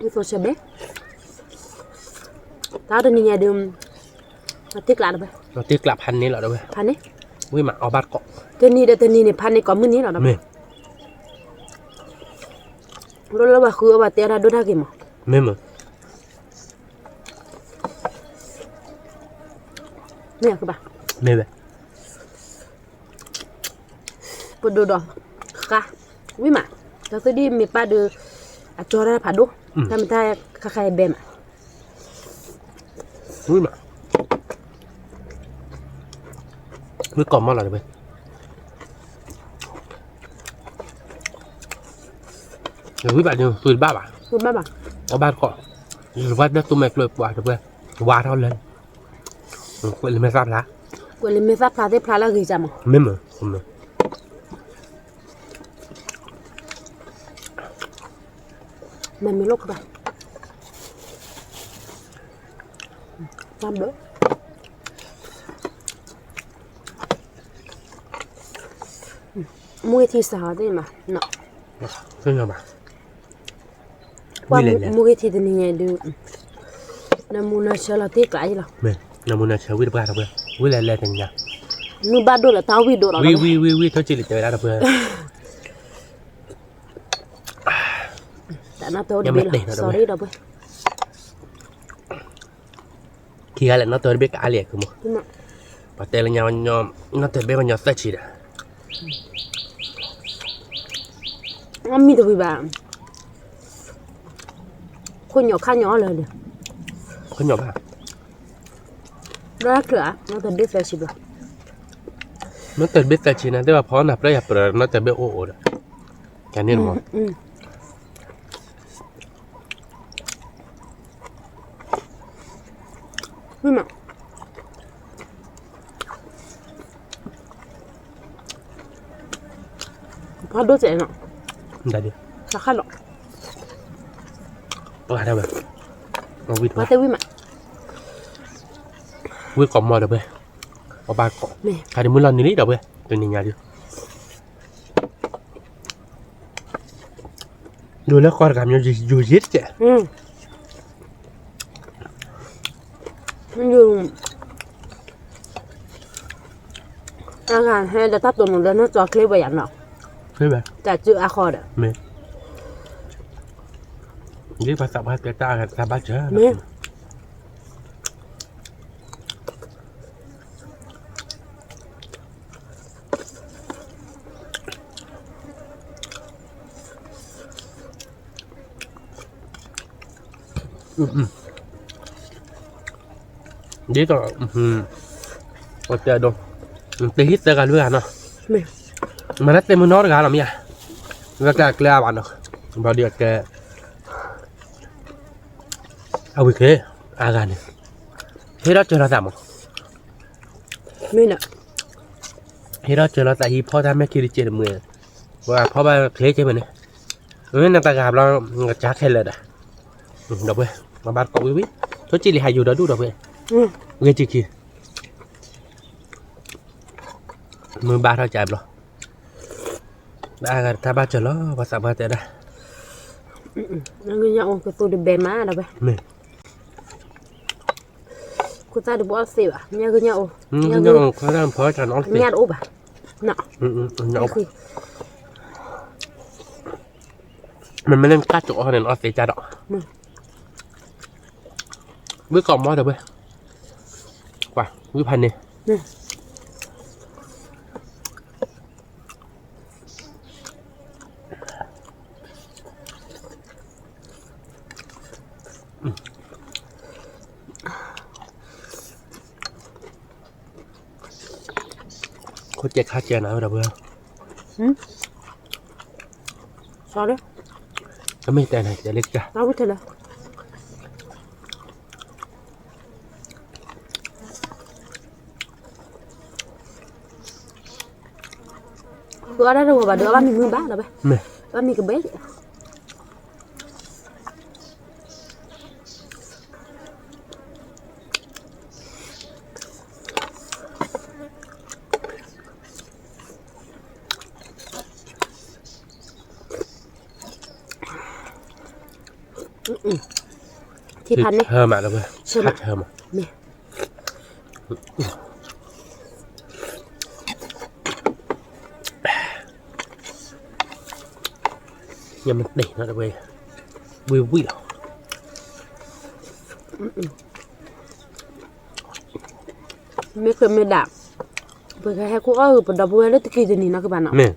นี่โฟเชเบ้ตาตัวนี้เนี่ยเดิมมาติ๊กลาดไป nó tiếc lạp hành này là đâu vậy พันนี่ quý mà ở bát cọ ตัวนี้เดี๋ยวตัวนี้เนี่ยพันนี่ก่อนมื้อนี้เนาะ mẹ รู้แล้วว่าคือว่าเตะได้ดูได้กี่หมอ mẹ mà เนี่ยคือป่ะ mẹ vậy ปวดดูดอกค่ะวิมาแต่ตัวนี้มีป้าดูอาจอได้ผ่าดูทำได้ใครเบม quý mà mới còn món nào được vậy rồi quý bạn như tôi ba bạn คุณบ้าป่ะ ở bát cọ rồi vắt đất tôi mệt rồi quả được vậy quả thôi lên quên lên mày ra lá กูเลยไม่ฟักพลาได้พลาแล้วกี่จำอ่ะ ไม่เหมือนผมเลย มันมีโรคเข้าไปจำเด้อมวยที่สาวได้มาเนาะ ขึ้นมา ว่ามวยที่ตัวนี้ดูน้ำมันเชลติกไอ้ล่ะ ไม่น้ำมันเชื่อวิทย์บ้านเราเพื่อวิเล่นๆเนี่ย มือบาดโดนละท้าวิดโดนละ วิเท่าจิตใจเราเพื่อ แต่น่าตัวเดียวละ sorry ดอกเว้ย ขี้อะไรน่าตัวเบ็กอะไรคือมั้ง เนาะ ปัตเตลเนี่ยมันน่าตัวเบ็กมันยอดสักชีด มันมีตัวแบบคนหยอกข้าหยอกเลยเนี่ย คนหยอกป่ะ รักเหรอน่าตัวเด็กแฟชั่นบ่ น่าตัวเบ็กสักชีนะแต่ว่าพอหนับได้อย่าเปิดน่าตัวเบ็กโอ้โหแค่นี้หรอไม่มาพอดูเจ๋งอ่ะ ได้ดิ ราคาหรอก ตัวอะไรแบบเอาวิทย์ ว่าแต่วิมา วิทย์กอมมอเด้อเว้ยเอาบ้านก่อน นี่ ใครได้มือลอนนี่เด้อเว้ยตัวนี้ไงดิดูแล้วก็การอยู่ยึดเจ้ มันอยู่อาการให้แต่ถ้าตัวหนูเดินน่าจะคลิปไปอย่างหรอก ใช่ไหม แต่จื้ออาคอร์ดอ่ะ ไม่นี่ภาษาบ้านเจ้ากันภาษาบ้านเจ้า ไม่นี่ก็โอเคดงตีฮิตเตอร์กันด้วยกันเนาะ ไม่ มันนั่นเต็มมือนอร์กันหรอเนี่ยแล้วก็เกลียบอันเนาะบอดี้แกเอาไปเคอาการเนี่ยเฮรัตเจอเราสามมั้ง ไม่น่ะ เฮรัตเจอเราแต่ฮีพ่อทำแม่คิดเจอมือว่าพ่อไปเคลียร์ใช่ไหมเนี่ยนั่นตากาบเราจักแค่เลยอ่ะดอกเว้ยมาบ้านเกาะวิทุกจีเลยหายอยู่เดี๋ยวดูดอกเว้ยเงี้ยจีคีมือบ้านเราจับหรอได้กันถ้าบ้านเจอแล้วภาษาบ้านจะได้ นั่นก็ยังก็ตัวเด็กเบนมาแล้วไป นี่ กูตาดูบอสสิว่ะเนี่ยก็เนี่ยโอ้ ยังเขาทำเพราะจะน้องสิ เนี่ยโอ้บ่ะเนาะ น้องมันไม่เล่นกล้าจุกเขาเนี่ยน้องเสียใจดอกเมื่อก่อนมอเดี๋ยวเว้ยกว่าวิพันธ์เนี่ยโคตรเจ๊ค่าเจ๊นะเดี๋ยวเว้ย sorry ก็ไม่แต่ไหนจะเล็กจ้ะ เราก็เถอะเลยตัวได้ดูบ่ะเดี๋ยวว่ามีมือบ้าแล้วไป ไม่ ว่ามีกระเบ๊ะที่พันนี่ เธอมาแล้วเว้ยคัดเธอมา นี่ ยังมันตีนะเว้ยวิวหรอ ไม่เคยไม่ดักเพื่อให้กูก็ปวดดับเวลแล้วตะกี้จะนี่นะคือบ้านเนาะ เนี่ย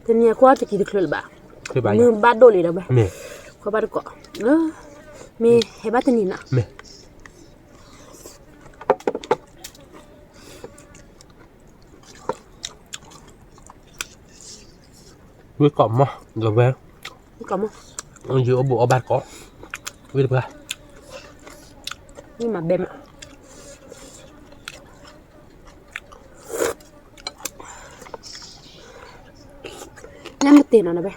แต่เนี่ยกูตะกี้ตะคลุลบ่ะ คือบ้าน มือบ้าโดเลยนะบ่ะ เนี่ย กูบ้าก็มีให้บ้าตะนี่นะ เนี่ย với cọm mà rồi về Có không? giữa bộ bát có với được ra Nhưng mà bèm ạ. Nhắm một tiền nào nè bé.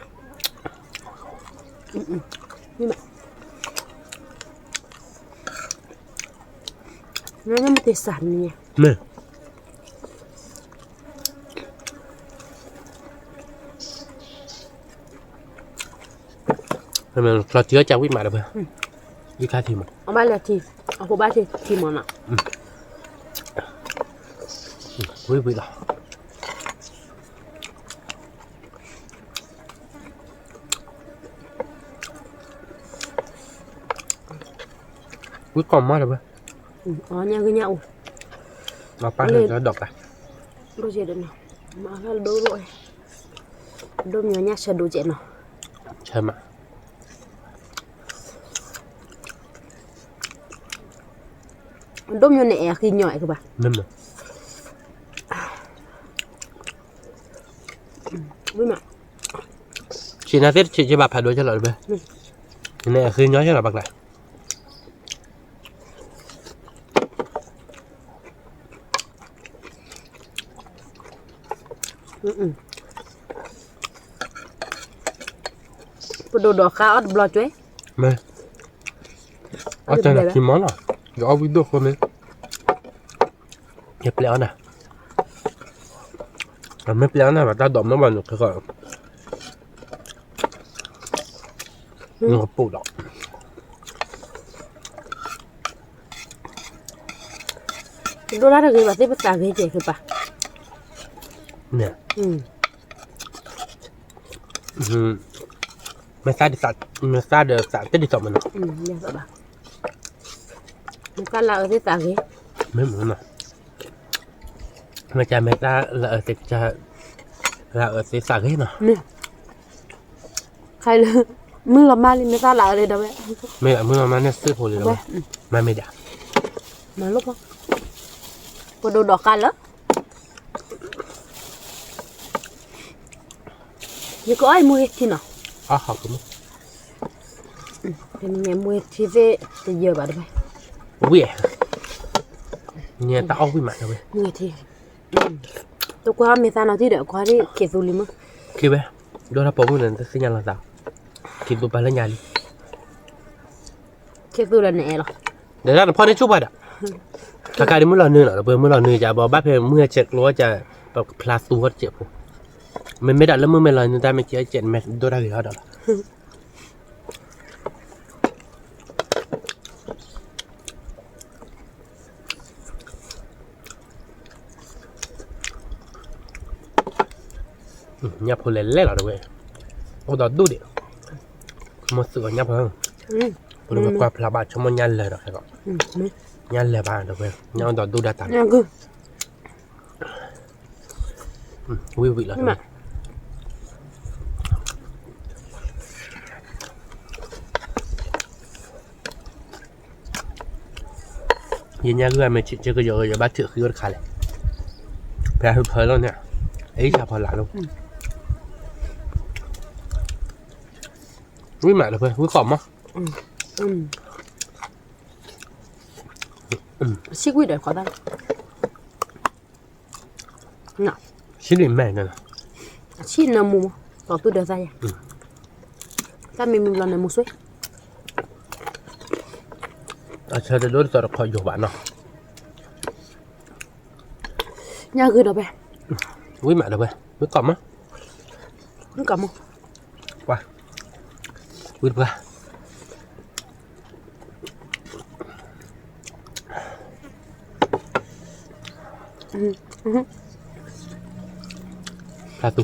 Nhưng mà nó nhắm một tiền sản nha. nè mình lo chứa cho quý mà được không? Đi khai thì mà. Ông ba là ông cô ba thì món ạ. Quý vị là. Quý còn má được không? Nhà cái nhau. Nó bán được nó độc à? Đồ gì đó nào. Mà nó đồ rồi. Đồ nhỏ nhá sợ đồ chết nào. Chơi mà. Đốm nhỏ nè khi nhỏ các bạn. Nên mà. Với mà. Chị nói tiếp chị cho bà phải đối cho lợi về. Cái này khi nói cho là bạc lại. Đồ đỏ khá ớt bò chuối. Mẹ. Ở trên là chim món à? Rõ video của mình. Nhếp léo nè. Mếp léo này mà ta độm nó vào được cái gọi. Nó phụ đỏ. Đồ đó là cái bà tiếp bắt cái gì các bạn. Nè. Mày được sạch cái đi xong mình. Dạ các bạn. Người ta là ở cái tà ghế. Mấy món nào. Mà cha mẹ ta là ở cái cha là ở cái sạc ghế nào. Nè. Hay là mưa làm mai người ta là ở đây đâu vậy? Mẹ là mưa mà nó sư phụ rồi đâu. Mà mẹ đã. Mà lúc không? Có đồ đỏ cả lắm. Nhưng có ai mua hết thì nào? Học cũng. Thì mình nghe mua hết thì về từ giờ bà đây. Ui. Nhà tao với mặt rồi. Nghe thì. Tôi qua người ta nói thì đỡ qua đi kể dù lắm. Kia bé. Đó là bố mình sẽ nhận là sao? Kia tụi bà lên nhà đi. Kể dù là nè rồi. Để ra làพ่อ này chụp bài đó. Cả cái đi mới lần nữa là vừa mới lần nữaจะบอกบ้าเพลเมื่อเช็ครู้ว่าจะแบบพลาสตัวเจ็บมันไม่ได้แล้วเมื่อไม่lần người ta mới chỉ chuyện mẹ đôi ra gì hết đó. Nhập hồi lên lẽ là được vậy. Ô đó đủ đi. Một sự nhập hơn. Rồi qua là bạn cho một nhăn lời rồi các bạn. Nhăn lời bạn được vậy. Nhăn đó đủ đã tàn. Nhăn cơ. Quý vị là thôi. Nhìn nhà người mình chưa có giờ bắt chữ khi có khai lại. Phải hơi phơi luôn nè. Ấy chả phải lạ luôn. Quý mẹ được vậy, quý khỏm á. Xí quý đời khó đăng. Nào. Xí điểm mẹ này nè. Xí nào mù. Có tôi được ra vậy. Ta mình lần này một suối. Chờ để đốt rồi khỏi dùng bạn nào. Nhà gửi đâu bé. Quý mẹ được vậy, quý khỏm á. Không cầm không? Qua. Quý được ra. Là tụ.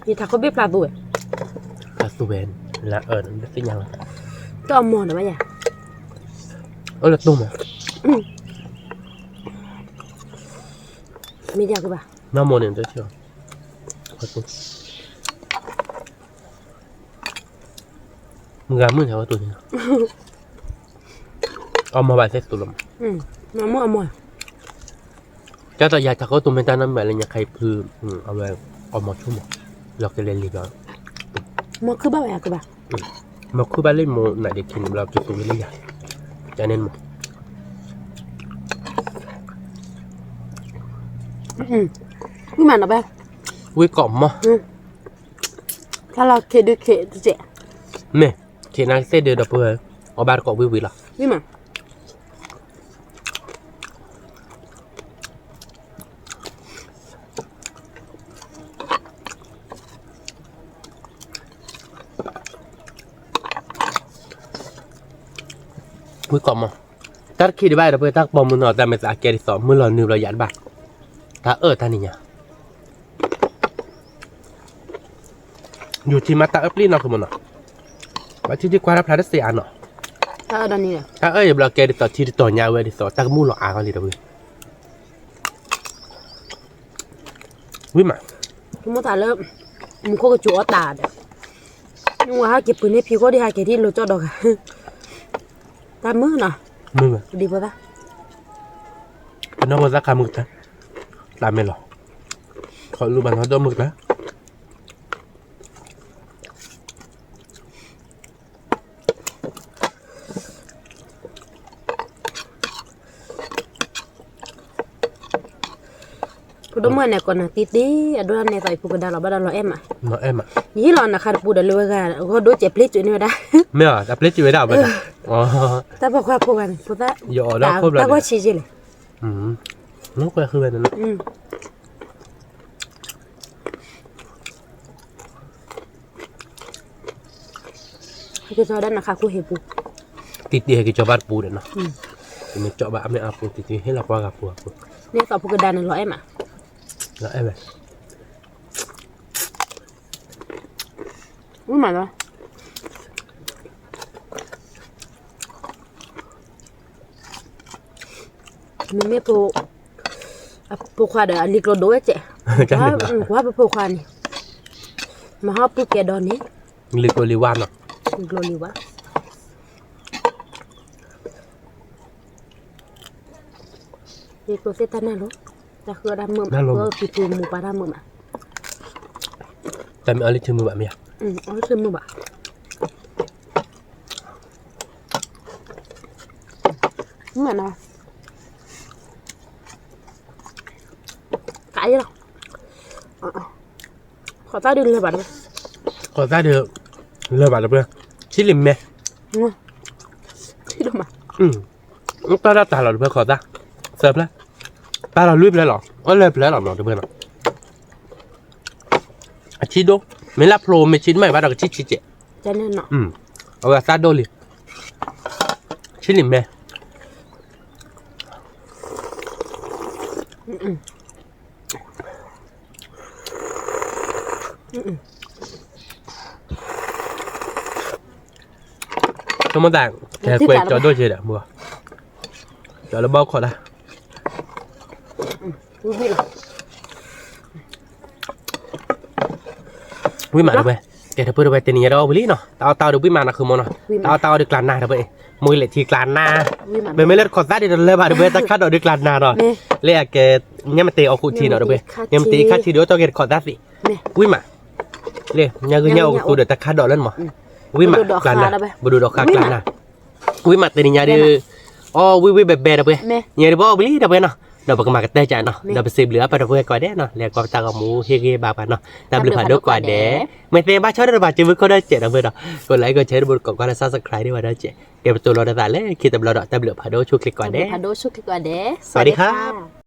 Thì thằng có biết là tuổi. Là tụ bền là ở nó biết cái nhau. Cho ông mòn ở bây giờ. Là tụ mà. Mình ra cái bà. Nó mòn đến tới chưa? Là tụ. Gắm mình theo tụ này. Ông mà bài sẽ tụ lắm. Nó mua ông mòn. ก็ต่อยาถ้าเขาตุ้มเป็นตาน้ำแบบอะไรอย่างใครพือเอาไว้เอามาชุ่มเราจะเล่นลีกแล้ว มันคือบ้าอะไรคือบ้า มาคือบ้านเล่นโมไหนเด็กกินเราจะตุ้มเล่นยาจะเน้นมั้ง นี่มันอะไร วิกล่อมมั้ง ถ้าเราเคดูเคเจ๊ เนี่ยเขียนอะไรเส้นเดียวดับเบิลเอาบาร์กอบวิล่ะ นี่มัน วิกล่อมมั้งถ้าคิดได้ดับเบิลถ้าบอมมือหน่อแต่ไม่สาแกดิสอมือหล่อหนึ่งเราหยัดบ้าถ้าท่านี่เนี่ยอยู่ที่มาตาเอฟลีนเราคือมันเนาะว่าที่กว่ารับพลาดเสียเนาะ ถ้าด้านนี้เลย ถ้าเราแกดิสอที่ต่อยาวเวดิสอตั้งมูหล่ออาเขาเลยดับเบิลวิมา ทุกคนถ่ายแล้วมึงก็จู่ตาเด้อยังว่าเก็บปืนในผิวก็ได้หาเก็บที่รถจอดดอกตามมือน่ะ มึงอะ ดีป่ะ เป็นน้องมาสักคำมึงนะตามไม่หรอเขารู้บันเขาตัวมึงนะ Udah mana kau nak titi, aduh ane tai pukul dalam badan lo em ah. น้องเอ็มอ่ะ Ni lo nak kada pukul dalam kan, kau do ceplit tu ni ada. ไม่อ่ะแต่เพลจีไว้ดาวไปจ้ะอ๋อ Tapi kau apa kan, puta. อย่าแล้วครบเลย Tak kau cicil. น้องก็คือแบบนั้น Kita sudah nak aku hebu. ติดดีให้กิจวัตรปูเด่นเนาะมันเจาะแบบไม่อาปูติดให้เราว่ากับปู Ni tak pukul dalam lo em ah. แล้วเอ็ม Mana? Mimi pukul ada alik lo dua cek. จังเลย Wah pukul ni. Mahal pukul dah ni. ลิโกลิวานเนาะ Lo liwa. Ni kau setan lo. Dah kau dah mem. Kau pitu mu pada mem. แต่มีอะไรชื่อมือแบบนี้ Oh semua bah. Mana? Cái đâu? Khó ta đừng là bạn. ขอได้เถอะเลิกบาดแล้วเพื่อนชิลิมไหม Đúng không? Chứ đâu mà. ตาตาเราเพื่อนขอได้เสิร์ฟแล้วตาเราลุยไปแล้วหรอเลยไปแล้วหรอเพื่อนอาชิโดไม่รับโปรไม่ชิ้นไม่ว่าเราก็ชิเจ Cho nên nó. เอาซาโดลิชิลิมไหมก็มาแต่งแค่คุยจอด้วยเฉยๆมัวจอแล้วบอกขอได้ Quý vị là วิมานด้วยแกถ้าเพื่อนไปเตนี่เราเอาไปลีเนาะเตาดูวิมานนะคือมันเนาะเตาดูกลานนาเถอะไปมือเล็ดทีกลานนา quý mà. เป็นไม่เล็ดขอดได้ดิเลยบ่าดูไปตะคัดดูกลานนาเนาะเรียกแกเนี่ยมันเตะเอาคู่ทีเนาะดูไปเนี่ยมันเตะคัดทีเดียวต้องแกขอดได้สิ Nè. วิมาเรียกเนี่ยคือเนี่ยกูเดือดตะคัดดอกเล่นมั้งวิมากลานนาบูดูดอกคากลานนาวิมาเตนี่เนี่ยดิอ๋อวิแบบแบบดูไปเนี่ยดิบอกเอาไปลีดูไปเนาะเดี๋ยวไปมากันได้จ้ะเนาะเดี๋ยวไปซื้อเหลือไปดูไปก่อนเด้เนาะเรียกว่าตากหมูเฮเกบาปเนาะตามเหลือผ่านดูก่อนเด้ไม่เตะบ้าชอบได้บ้าจิ้มก็ได้เจ็ดนะเพื่อนเนาะกดไลค์กดแชร์บนกล่องก็ได้ซับสไครต์ด้วยได้เจ็ดเดี๋ยวประตูเราได้แต่เลยคิดแต่เราดอกตามเหลือผ่านดูช่วยคลิกก่อนเด้ Hado suk klik ada. สวัสดีครับ